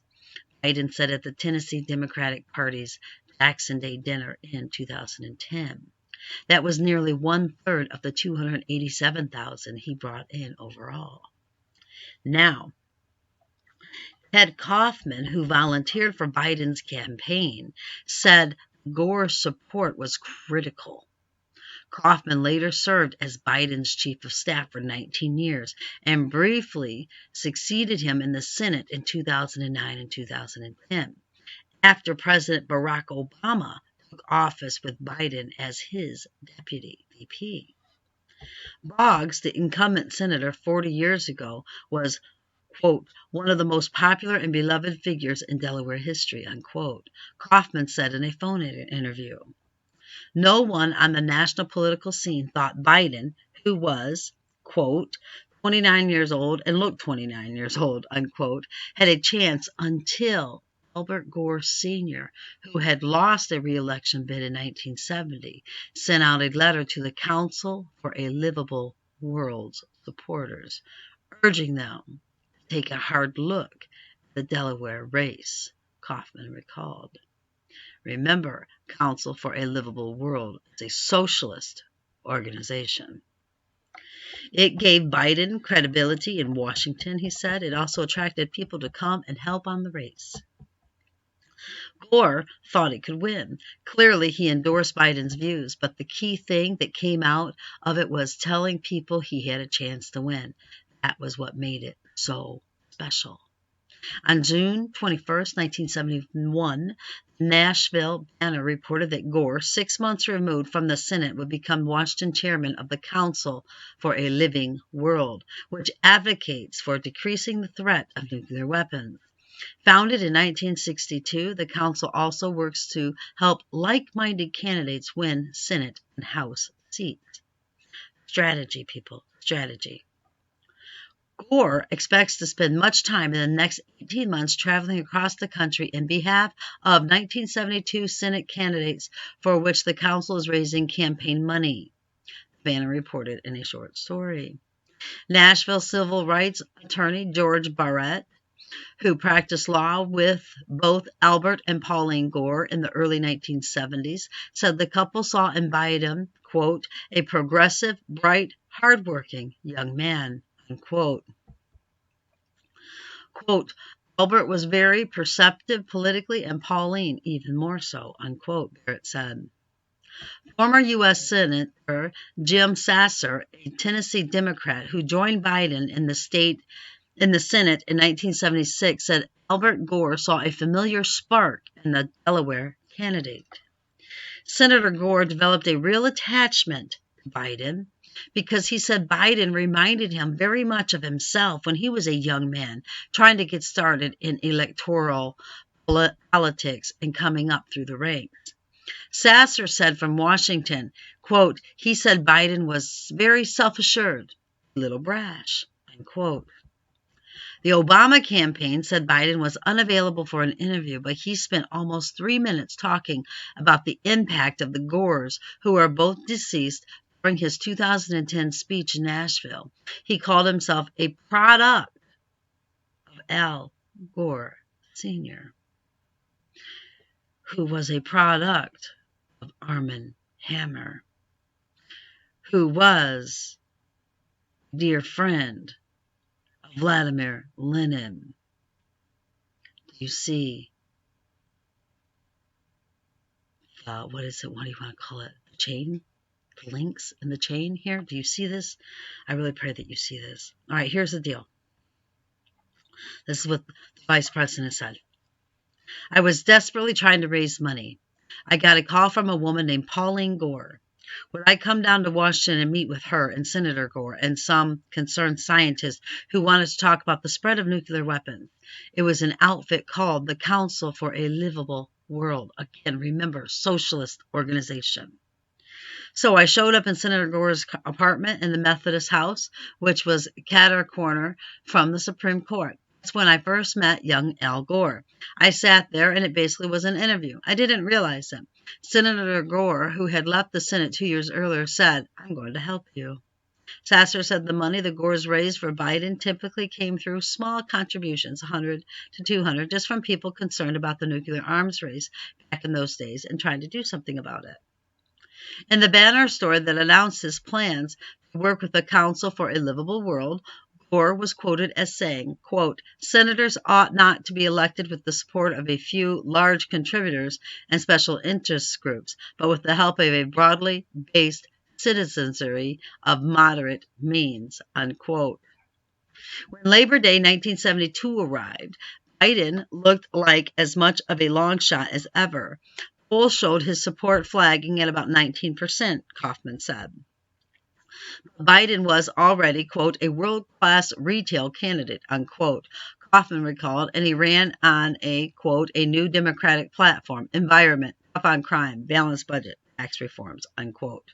Biden said at the Tennessee Democratic Party's Jackson Day dinner in 2010. That was nearly 1/3 of the $287,000 he brought in overall. Now, Ted Kaufman, who volunteered for Biden's campaign, said Gore's support was critical. Kaufman later served as Biden's chief of staff for 19 years and briefly succeeded him in the Senate in 2009 and 2010, after President Barack Obama took office with Biden as his deputy VP. Boggs, the incumbent senator 40 years ago, was, quote, one of the most popular and beloved figures in Delaware history, unquote, Kaufman said in a phone interview. No one on the national political scene thought Biden, who was, quote, 29 years old and looked 29 years old, unquote, had a chance until Albert Gore Sr., who had lost a re-election bid in 1970, sent out a letter to the Council for a Livable World's supporters, urging them to take a hard look at the Delaware race, Kaufman recalled. Remember, Council for a Livable World is a socialist organization. It gave Biden credibility in Washington, he said. It also attracted people to come and help on the race. Gore thought he could win. Clearly, he endorsed Biden's views, but the key thing that came out of it was telling people he had a chance to win. That was what made it so special. On June 21, 1971, the Nashville Banner reported that Gore, 6 months removed from the Senate, would become Washington chairman of the Council for a Living World, which advocates for decreasing the threat of nuclear weapons. Founded in 1962, the council also works to help like-minded candidates win Senate and House seats. Strategy, people, strategy. Gore expects to spend much time in the next 18 months traveling across the country in behalf of 1972 Senate candidates for which the council is raising campaign money, Banner reported in a short story. Nashville civil rights attorney George Barrett, who practiced law with both Albert and Pauline Gore in the early 1970s, said the couple saw in Biden, quote, a progressive, bright, hardworking young man, unquote. Quote, Albert was very perceptive politically and Pauline even more so, unquote, Barrett said. Former U.S. Senator Jim Sasser, a Tennessee Democrat who joined Biden in the Senate in 1976, said Albert Gore saw a familiar spark in the Delaware candidate. Senator Gore developed a real attachment to Biden because he said Biden reminded him very much of himself when he was a young man trying to get started in electoral politics and coming up through the ranks. Sasser said from Washington, quote, he said Biden was very self-assured, a little brash, unquote. The Obama campaign said Biden was unavailable for an interview, but he spent almost 3 minutes talking about the impact of the Gores, who are both deceased, during his 2010 speech in Nashville. He called himself a product of Al Gore Sr., who was a product of Armand Hammer, who was a dear friend of Vladimir Lenin. You see, what is it? What do you want to call it? The chain? The links in the chain here? Do you see this? I really pray that you see this. All right, here's the deal. This is what the vice president said. I was desperately trying to raise money. I got a call from a woman named Pauline Gore. Would I come down to Washington and meet with her and Senator Gore and some concerned scientists who wanted to talk about the spread of nuclear weapons? It was an outfit called the Council for a Livable World. Again, remember, socialist organization. So I showed up in Senator Gore's apartment in the Methodist House, which was Catter Corner from the Supreme Court. That's when I first met young Al Gore. I sat there, and it basically was an interview. I didn't realize it. Senator Gore, who had left the Senate 2 years earlier, said, "I'm going to help you." Sasser said the money the Gores raised for Biden typically came through small contributions, 100 to 200, just from people concerned about the nuclear arms race back in those days and trying to do something about it. In the banner story that announced his plans to work with the Council for a Livable World, Gore was quoted as saying, quote, "Senators ought not to be elected with the support of a few large contributors and special interest groups, but with the help of a broadly based citizenry of moderate means," unquote. When Labor Day 1972 arrived, Biden looked like as much of a long shot as ever. Polls showed his support flagging at about 19%, Kaufman said. Biden was already, quote, "a world-class retail candidate," unquote, Kaufman recalled, and he ran on a, quote, "a new Democratic platform, environment, tough on crime, balanced budget, tax reforms," unquote.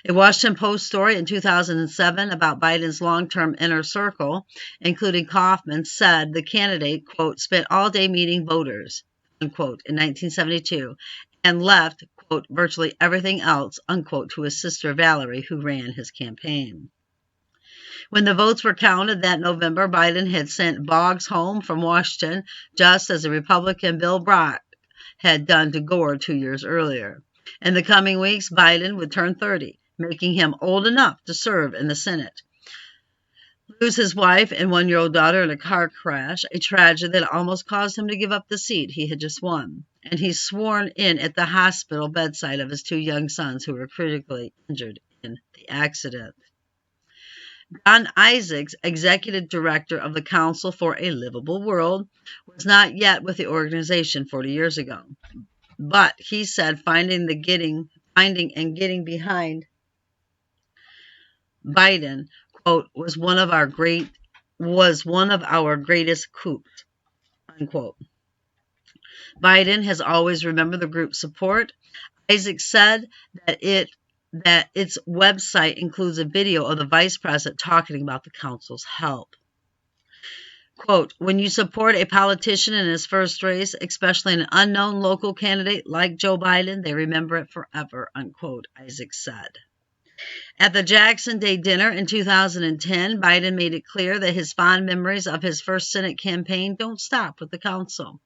A Washington Post story in 2007 about Biden's long-term inner circle, including Kaufman, said the candidate, quote, "spent all day meeting voters," unquote, in 1972, and left, quote, "virtually everything else," unquote, to his sister Valerie, who ran his campaign. When the votes were counted that November, Biden had sent Boggs home from Washington, just as the Republican Bill Brock had done to Gore 2 years earlier. In the coming weeks, Biden would turn 30, making him old enough to serve in the Senate. Lose his wife and 1-year-old daughter in a car crash, a tragedy that almost caused him to give up the seat he had just won. And he's sworn in at the hospital bedside of his 2 young sons who were critically injured in the accident. John Isaacs, executive director of the Council for a Livable World, was not yet with the organization 40 years ago. But he said finding and getting behind Biden, quote, was one of our greatest coups, unquote. Biden has always remembered the group's support. Isaac said that its website includes a video of the vice president talking about the council's help. Quote, "When you support a politician in his first race, especially an unknown local candidate like Joe Biden, they remember it forever," unquote, Isaac said. At the Jackson Day dinner in 2010, Biden made it clear that his fond memories of his first Senate campaign don't stop with the council.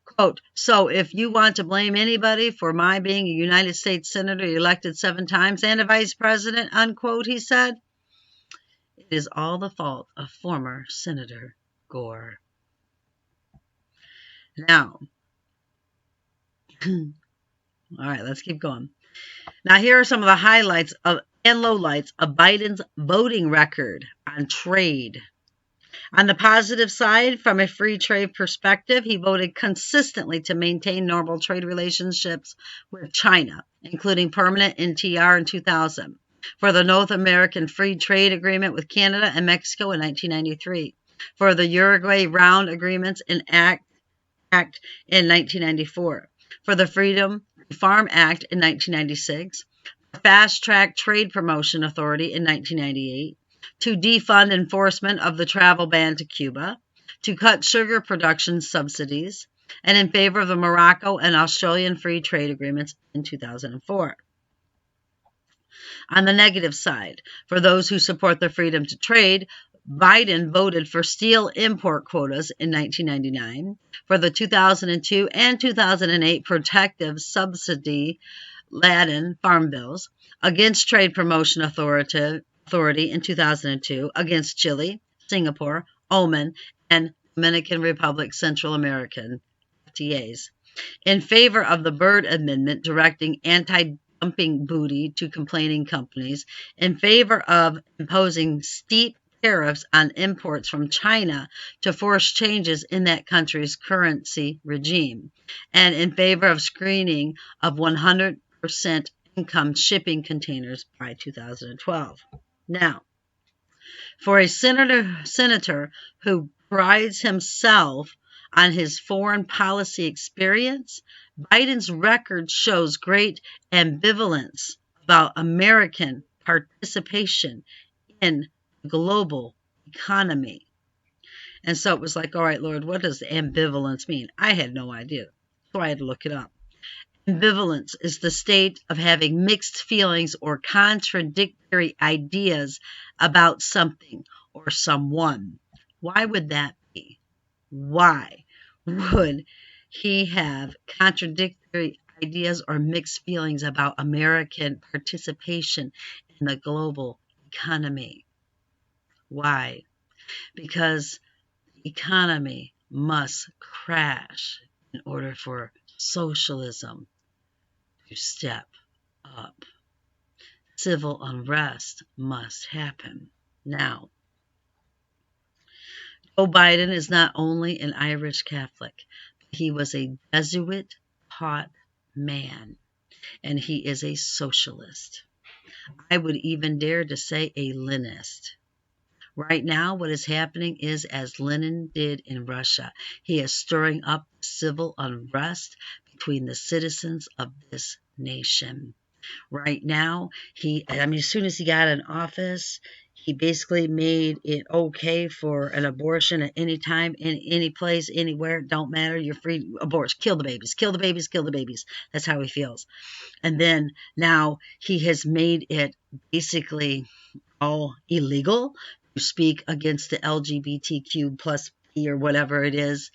Quote, "So if you want to blame anybody for my being a United States Senator elected 7 times and a vice president," unquote, he said, "it is all the fault of former Senator Gore." Now, all right, let's keep going. Now, here are some of the highlights and lowlights of Biden's voting record on trade. On the positive side, from a free trade perspective, he voted consistently to maintain normal trade relationships with China, including permanent NTR in 2000, for the North American Free Trade Agreement with Canada and Mexico in 1993, for the Uruguay Round Agreements in Act in 1994, for the Freedom Farm Act in 1996, for Fast Track Trade Promotion Authority in 1998, to defund enforcement of the travel ban to Cuba, to cut sugar production subsidies, and in favor of the Morocco and Australian free trade agreements in 2004. On the negative side, for those who support the freedom to trade, Biden voted for steel import quotas in 1999, for the 2002 and 2008 protective subsidy-laden farm bills, against Trade Promotion Authority in 2002, against Chile, Singapore, Oman, and Dominican Republic Central American FTAs, in favor of the Byrd Amendment directing anti-dumping duty to complaining companies, in favor of imposing steep tariffs on imports from China to force changes in that country's currency regime, and in favor of screening of 100% income shipping containers by 2012. Now, for a senator who prides himself on his foreign policy experience, Biden's record shows great ambivalence about American participation in the global economy. And so it was like, all right, Lord, what does ambivalence mean? I had no idea, so I had to look it up. Ambivalence is the state of having mixed feelings or contradictory ideas about something or someone. Why would that be? Why would he have contradictory ideas or mixed feelings about American participation in the global economy? Why? Because the economy must crash in order for socialism to step up. Civil unrest must happen. Now, Joe Biden is not only an Irish Catholic, but he was a Jesuit-taught man, and he is a socialist. I would even dare to say a Leninist. Right now, what is happening is as Lenin did in Russia. He is stirring up civil unrest between the citizens of this nation. Right now, as soon as he got in office, he basically made it okay for an abortion at any time, in any place, anywhere. Don't matter. You're free. Abort. Kill the babies. Kill the babies. Kill the babies. That's how he feels. And then now he has made it basically all illegal to speak against the LGBTQ plus P or whatever it is.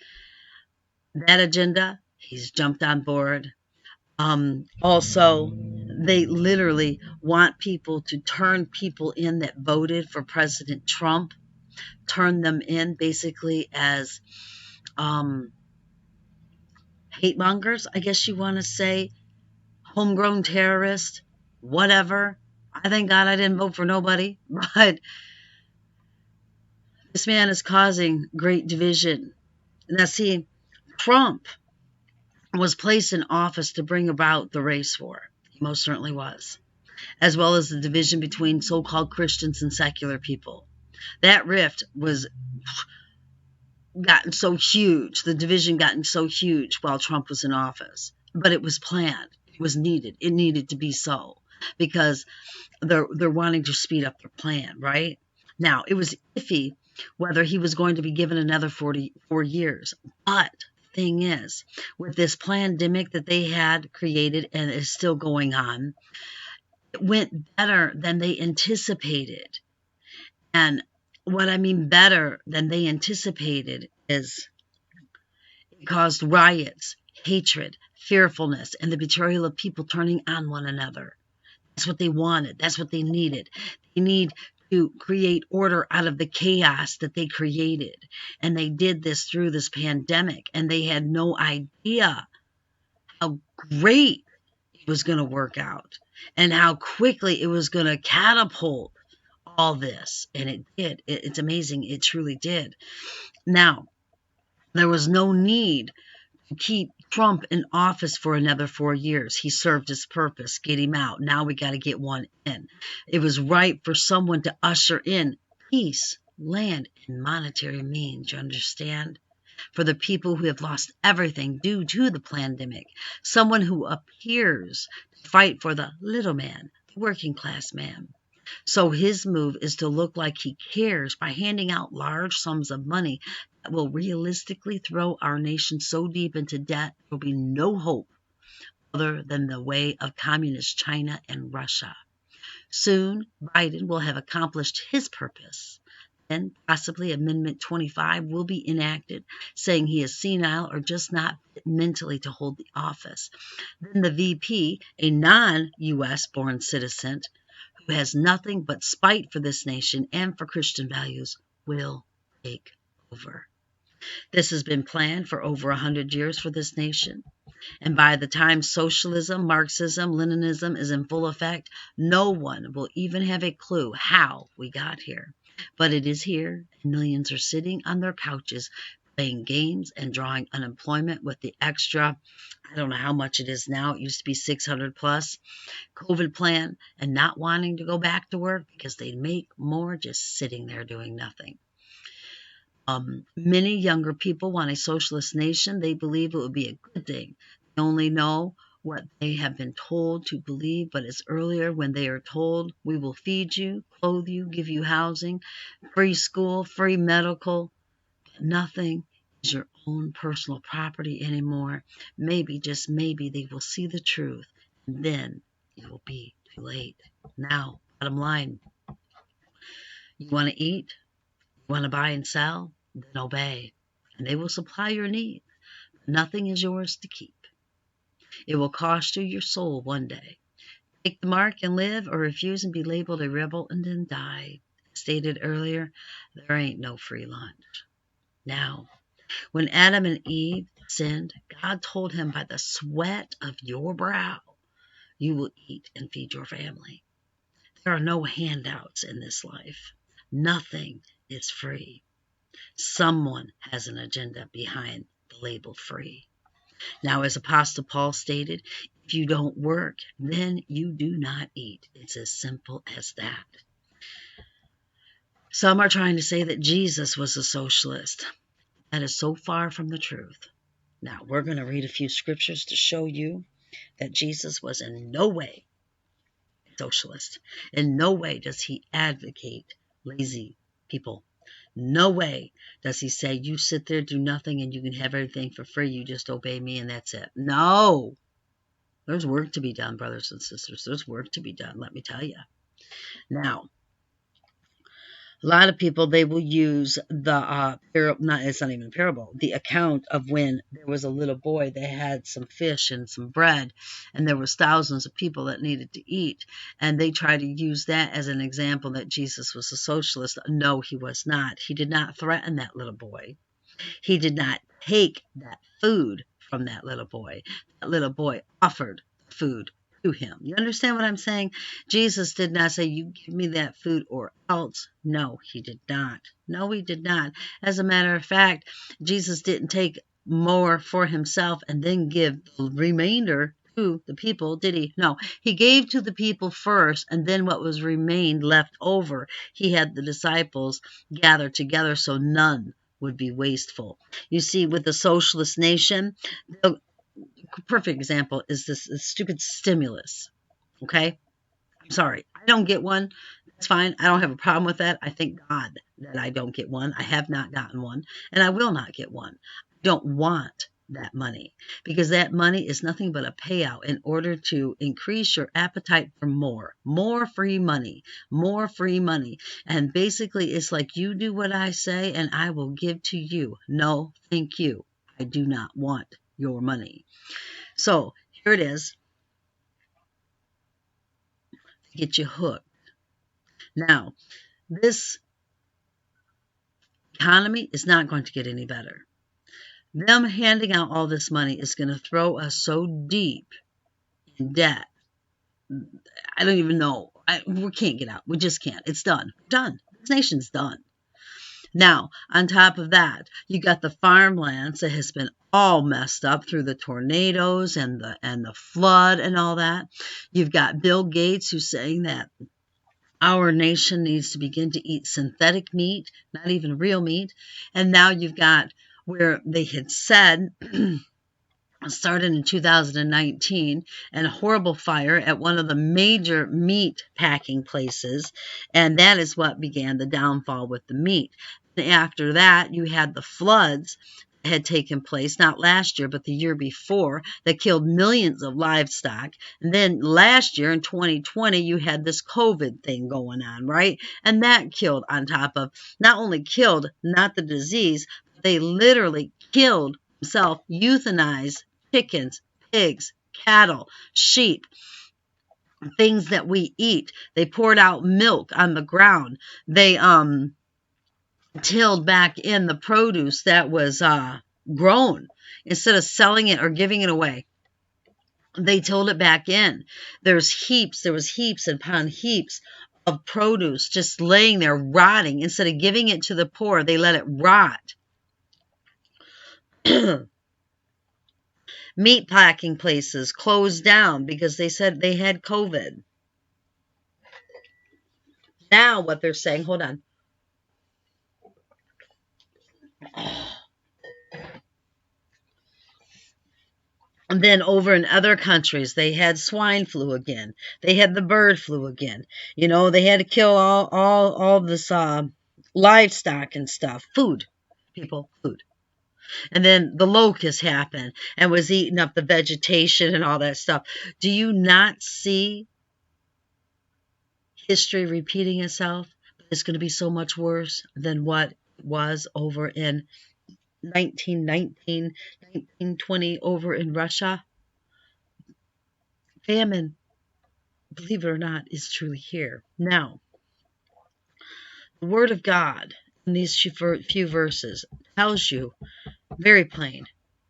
That agenda, he's jumped on board. Also, they literally want people to turn people in that voted for President Trump, turn them in basically as hate mongers, I guess you want to say, homegrown terrorists, whatever. I thank God I didn't vote for nobody, but this man is causing great division. Now, see, Trump was placed in office to bring about the race war. He most certainly was, as well as the division between so-called Christians and secular people. That rift was gotten so huge, the division gotten so huge while Trump was in office. But it was planned. It was needed. It needed to be so because they're wanting to speed up their plan, right? Now, it was iffy whether he was going to be given another 44 years. But the thing is, with this pandemic that they had created and is still going on, it went better than they anticipated. And what I mean better than they anticipated is it caused riots, hatred, fearfulness, and the betrayal of people turning on one another. That's what they wanted. That's what they needed. They need to create order out of the chaos that they created. And they did this through this pandemic. And they had no idea how great it was going to work out and how quickly it was going to catapult all this. And it did. It's amazing. It truly did. Now, there was no need to keep Trump in office for another 4 years. He served his purpose. Get him out. Now we got to get one in. It was right for someone to usher in peace, land, and monetary means. You understand? For the people who have lost everything due to the pandemic. Someone who appears to fight for the little man, the working class man. So his move is to look like he cares by handing out large sums of money that will realistically throw our nation so deep into debt there will be no hope other than the way of communist China and Russia. Soon, Biden will have accomplished his purpose. Then possibly Amendment 25 will be enacted, saying he is senile or just not fit mentally to hold the office. Then the VP, a non-U.S. born citizen, who has nothing but spite for this nation and for Christian values, will take over. This has been planned for over 100 years for this nation. And by the time socialism, Marxism, Leninism is in full effect, no one will even have a clue how we got here. But it is here, and millions are sitting on their couches playing games and drawing unemployment with the extra, I don't know how much it is now. It used to be 600 plus COVID plan, and not wanting to go back to work because they make more just sitting there doing nothing. Many younger people want a socialist nation. They believe it would be a good thing. They only know what they have been told to believe, but it's earlier when they are told, we will feed you, clothe you, give you housing, free school, free medical. Nothing is your own personal property anymore. Maybe, just maybe, they will see the truth, and then it will be too late. Now, bottom line, you want to eat, you want to buy and sell, then obey, and they will supply your needs. Nothing is yours to keep. It will cost you your soul one day. Take the mark and live, or refuse and be labeled a rebel and then die. As stated earlier, there ain't no free lunch. Now, when Adam and Eve sinned, God told him, by the sweat of your brow, you will eat and feed your family. There are no handouts in this life. Nothing is free. Someone has an agenda behind the label free. Now, as Apostle Paul stated, if you don't work, then you do not eat. It's as simple as that. Some are trying to say that Jesus was a socialist. That is so far from the truth. Now, we're going to read a few scriptures to show you that Jesus was in no way a socialist. In no way does he advocate lazy people. No way does he say, you sit there, do nothing, and you can have everything for free. You just obey me, and that's it. No. There's work to be done, brothers and sisters. There's work to be done, let me tell you. Now, a lot of people, they will use the it's not even a parable, the account of when there was a little boy that had some fish and some bread, and there was thousands of people that needed to eat, and they try to use that as an example that Jesus was a socialist. No, he was not. He did not threaten that little boy. He did not take that food from that little boy. That little boy offered food to him. You understand what I'm saying? Jesus did not say, you give me that food or else. No, he did not. No, he did not. As a matter of fact, Jesus didn't take more for himself and then give the remainder to the people, did he? No, he gave to the people first, and then what was remained left over, he had the disciples gather together so none would be wasteful. You see, with the socialist nation, the perfect example is this stupid stimulus. Okay? I'm sorry. I don't get one. That's fine. I don't have a problem with that. I thank God that I don't get one. I have not gotten one, and I will not get one. I don't want that money, because that money is nothing but a payout in order to increase your appetite for more free money, more free money. And basically, it's like, you do what I say and I will give to you. No, thank you. I do not want your money. So here it is. Get you hooked. Now, this economy is not going to get any better. Them handing out all this money is going to throw us so deep in debt. I don't even know. We can't get out. We just can't. It's done. Done. This nation's done. Now, on top of that, you got the farmlands that has been all messed up through the tornadoes and the flood and all that. You've got Bill Gates, who's saying that our nation needs to begin to eat synthetic meat, not even real meat. And now you've got where they had said, started in 2019, and a horrible fire at one of the major meat packing places, and that is what began the downfall with the meat. And after that, you had the floods that had taken place, not last year, but the year before, that killed millions of livestock. And then last year, in 2020, you had this COVID thing going on, right? And that killed, on top of, not only killed, not the disease, but they literally killed themselves, euthanized chickens, pigs, cattle, sheep, things that we eat. They poured out milk on the ground. They tilled back in the produce that was grown. Instead of selling it or giving it away, they tilled it back in. There was heaps upon heaps of produce just laying there rotting. Instead of giving it to the poor, they let it rot. Meat packing places closed down because they said they had COVID. Now what they're saying, hold on. And then over in other countries, they had swine flu again. They had the bird flu again. You know, they had to kill all this livestock and stuff. Food, people, food. And then the locust happened and was eating up the vegetation and all that stuff. Do you not see history repeating itself? It's going to be so much worse than what was over in 1919, 1920 over in Russia. Famine, believe it or not, is truly here. Now, the Word of God in these few verses tells you very plain,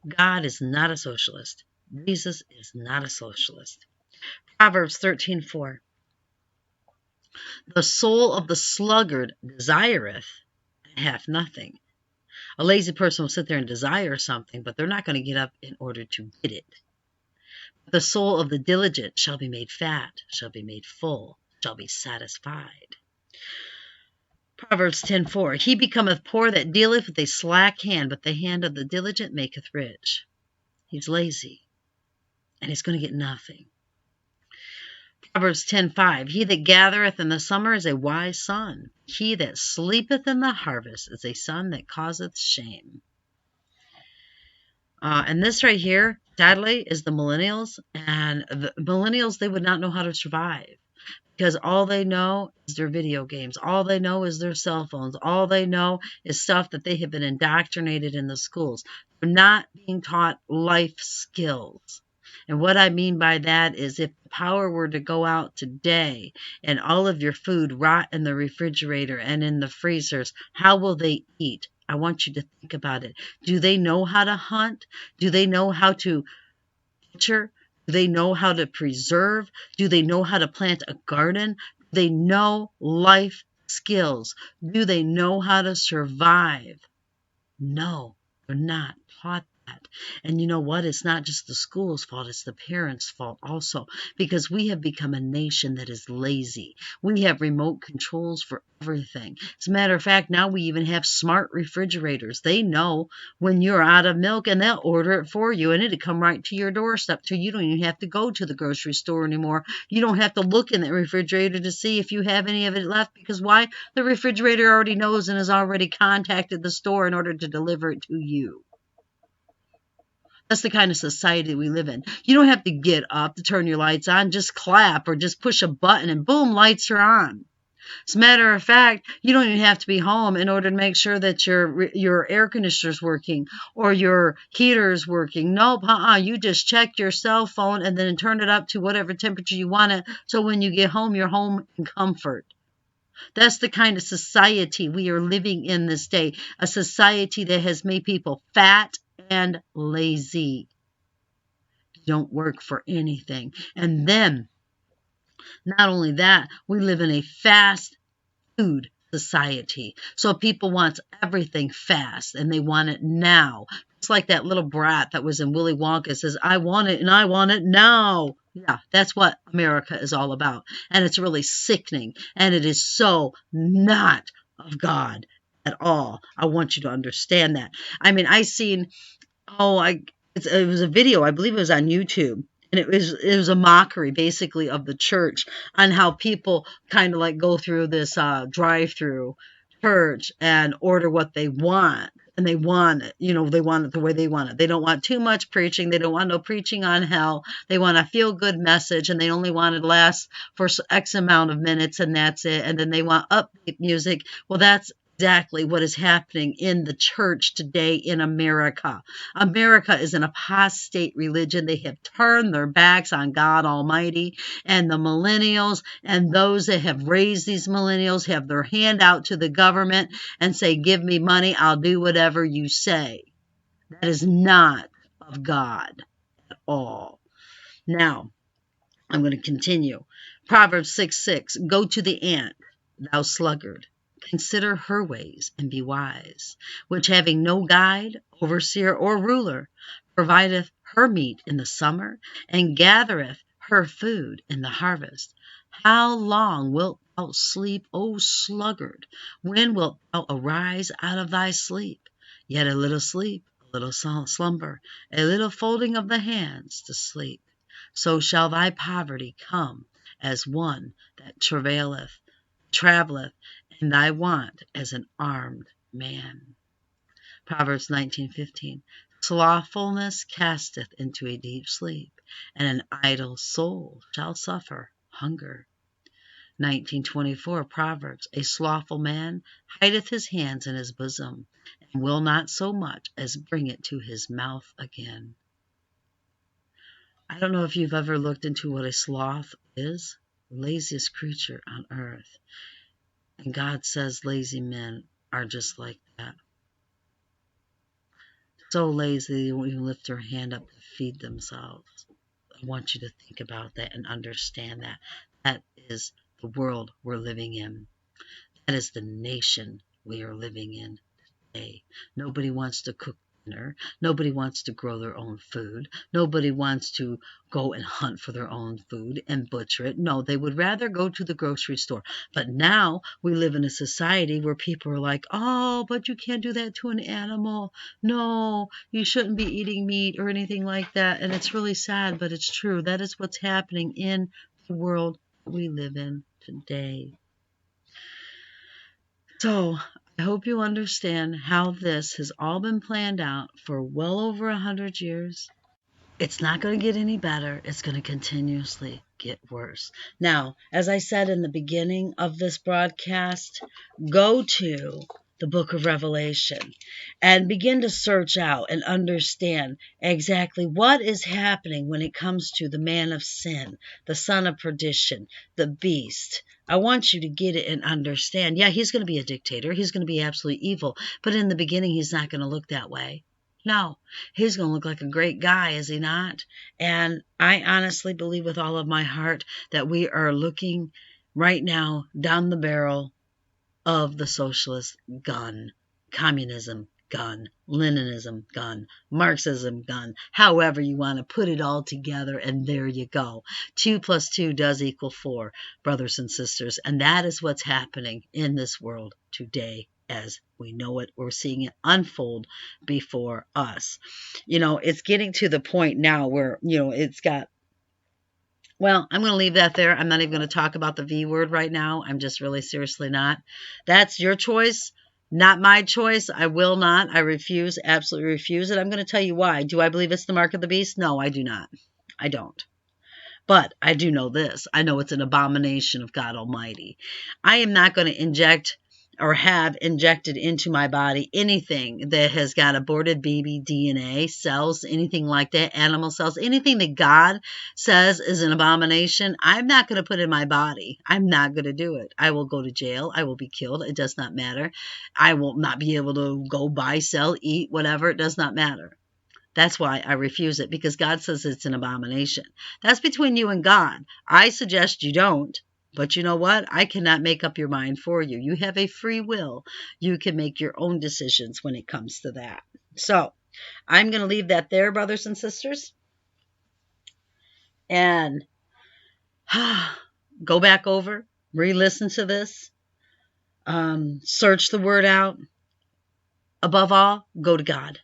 God is not a socialist. Jesus is not a socialist. Proverbs 13:4. The soul of the sluggard desireth and hath nothing. A lazy person will sit there and desire something, but they're not going to get up in order to get it. The soul of the diligent shall be made fat, shall be made full, shall be satisfied. Proverbs 10:4. He becometh poor that dealeth with a slack hand, but the hand of the diligent maketh rich. He's lazy, and he's going to get nothing. Proverbs 10:5. He that gathereth in the summer is a wise son. He that sleepeth in the harvest is a son that causeth shame. And this right here, sadly, is the millennials. And the millennials, they would not know how to survive. Because all they know is their video games. All they know is their cell phones. All they know is stuff that they have been indoctrinated in the schools. They're not being taught life skills. And what I mean by that is if the power were to go out today and all of your food rot in the refrigerator and in the freezers, how will they eat? I want you to think about it. Do they know how to hunt? Do they know how to butcher? Do they know how to preserve? Do they know how to plant a garden? Do they know life skills? Do they know how to survive? No, they're not taught that. And you know what? It's not just the school's fault, it's the parents' fault also, because we have become a nation that is lazy. We have remote controls for everything. As a matter of fact, now we even have smart refrigerators. They know when you're out of milk and they'll order it for you and it'll come right to your doorstep. So you don't even have to go to the grocery store anymore. You don't have to look in the refrigerator to see if you have any of it left, because why? The refrigerator already knows and has already contacted the store in order to deliver it to you. That's the kind of society we live in. You don't have to get up to turn your lights on. Just clap or just push a button and boom, lights are on. As a matter of fact, you don't even have to be home in order to make sure that your air conditioner's working or your heater's working. Nope, you just check your cell phone and then turn it up to whatever temperature you want it, so when you get home, you're home in comfort. That's the kind of society we are living in this day, a society that has made people fat and lazy. Don't work for anything. And then, not only that, we live in a fast food society. So people want everything fast and they want it now. It's like that little brat that was in Willy Wonka says, I want it and I want it now. Yeah, that's what America is all about. And it's really sickening. And it is so not of God at all. I want you to understand that. I mean, I seen, it was a video, I believe it was on YouTube. And it was a mockery, basically, of the church on how people kind of like go through this drive-through church and order what they want. And they want it, they want it the way they want it. They don't want too much preaching. They don't want no preaching on hell. They want a feel-good message, and they only want it to last for X amount of minutes, and that's it. And then they want upbeat music. Well, that's exactly what is happening in the church today in America. America is an apostate religion. They have turned their backs on God Almighty, and the millennials and those that have raised these millennials have their hand out to the government and say, give me money, I'll do whatever you say. That is not of God at all. Now, I'm going to continue. Proverbs 6:6, go to the ant, thou sluggard. Consider her ways and be wise, which having no guide, overseer, or ruler, provideth her meat in the summer, and gathereth her food in the harvest. How long wilt thou sleep, O sluggard? When wilt thou arise out of thy sleep? Yet a little sleep, a little slumber, a little folding of the hands to sleep. So shall thy poverty come as one that travelleth, and thy want as an armed man. Proverbs 19:15. Slothfulness casteth into a deep sleep, and an idle soul shall suffer hunger. 19:24 Proverbs. A slothful man hideth his hands in his bosom, and will not so much as bring it to his mouth again. I don't know if you've ever looked into what a sloth is. The laziest creature on earth. And God says lazy men are just like that. So lazy they won't even lift their hand up to feed themselves. I want you to think about that and understand that. That is the world we're living in. That is the nation we are living in today. Nobody wants to cook dinner. Nobody wants to grow their own food. Nobody wants to go and hunt for their own food and butcher it. No, they would rather go to the grocery store. But now we live in a society where people are like, oh, but you can't do that to an animal. No, you shouldn't be eating meat or anything like that. And it's really sad, but it's true. That is what's happening in the world we live in today. So I hope you understand how this has all been planned out for well over 100 years. It's not going to get any better. It's going to continuously get worse. Now, as I said in the beginning of this broadcast, go to the book of Revelation and begin to search out and understand exactly what is happening when it comes to the man of sin, the son of perdition, the beast. I want you to get it and understand. Yeah, he's going to be a dictator. He's going to be absolutely evil. But in the beginning, he's not going to look that way. No, he's going to look like a great guy, is he not? And I honestly believe with all of my heart that we are looking right now down the barrel of the socialist gun, communism gun, Leninism gun, Marxism gun, however you want to put it all together, and there you go. 2 + 2 does equal 4, brothers and sisters, and that is what's happening in this world today as we know it. We're seeing it unfold before us. It's getting to the point now where, it's got, well, I'm going to leave that there. I'm not even going to talk about the V word right now. I'm just really seriously not. That's your choice, not my choice. I will not. I refuse, absolutely refuse it. I'm going to tell you why. Do I believe it's the mark of the beast? No, I do not. I don't. But I do know this. I know it's an abomination of God Almighty. I am not going to inject or have injected into my body anything that has got aborted baby DNA, cells, anything like that, animal cells, anything that God says is an abomination. I'm not going to put in my body. I'm not going to do it. I will go to jail. I will be killed. It does not matter. I will not be able to go buy, sell, eat, whatever. It does not matter. That's why I refuse it, because God says it's an abomination. That's between you and God. I suggest you don't. But you know what? I cannot make up your mind for you. You have a free will. You can make your own decisions when it comes to that. So I'm going to leave that there, brothers and sisters. And go back over, re-listen to this, search the word out. Above all, go to God.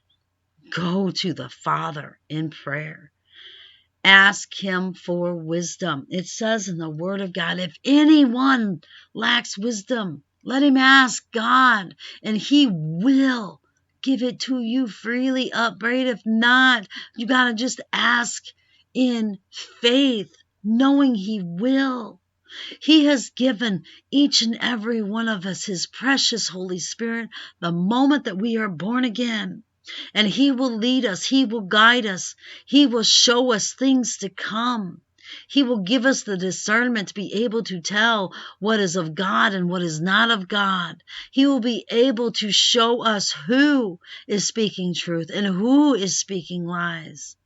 Go to the Father in prayer. Ask him for wisdom. It says in the Word of God, if anyone lacks wisdom, let him ask God, and he will give it to you freely, upbraid. If not, you got to just ask in faith, knowing he will. He has given each and every one of us his precious Holy Spirit the moment that we are born again. And he will lead us. He will guide us. He will show us things to come. He will give us the discernment to be able to tell what is of God and what is not of God. He will be able to show us who is speaking truth and who is speaking lies.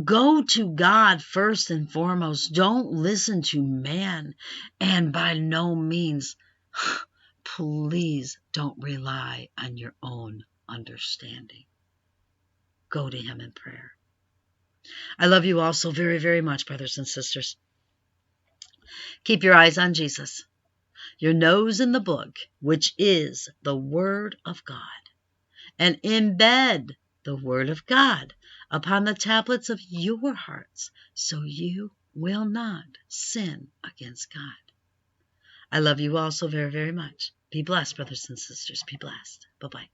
Go to God first and foremost. Don't listen to man. And by no means, please don't rely on your own understanding. Go to him in prayer. I love you all so very, very much, brothers and sisters. Keep your eyes on Jesus, your nose in the book, which is the Word of God, and embed the Word of God upon the tablets of your hearts, so you will not sin against God. I love you all so very, very much. Be blessed, brothers and sisters. Be blessed. Bye-bye.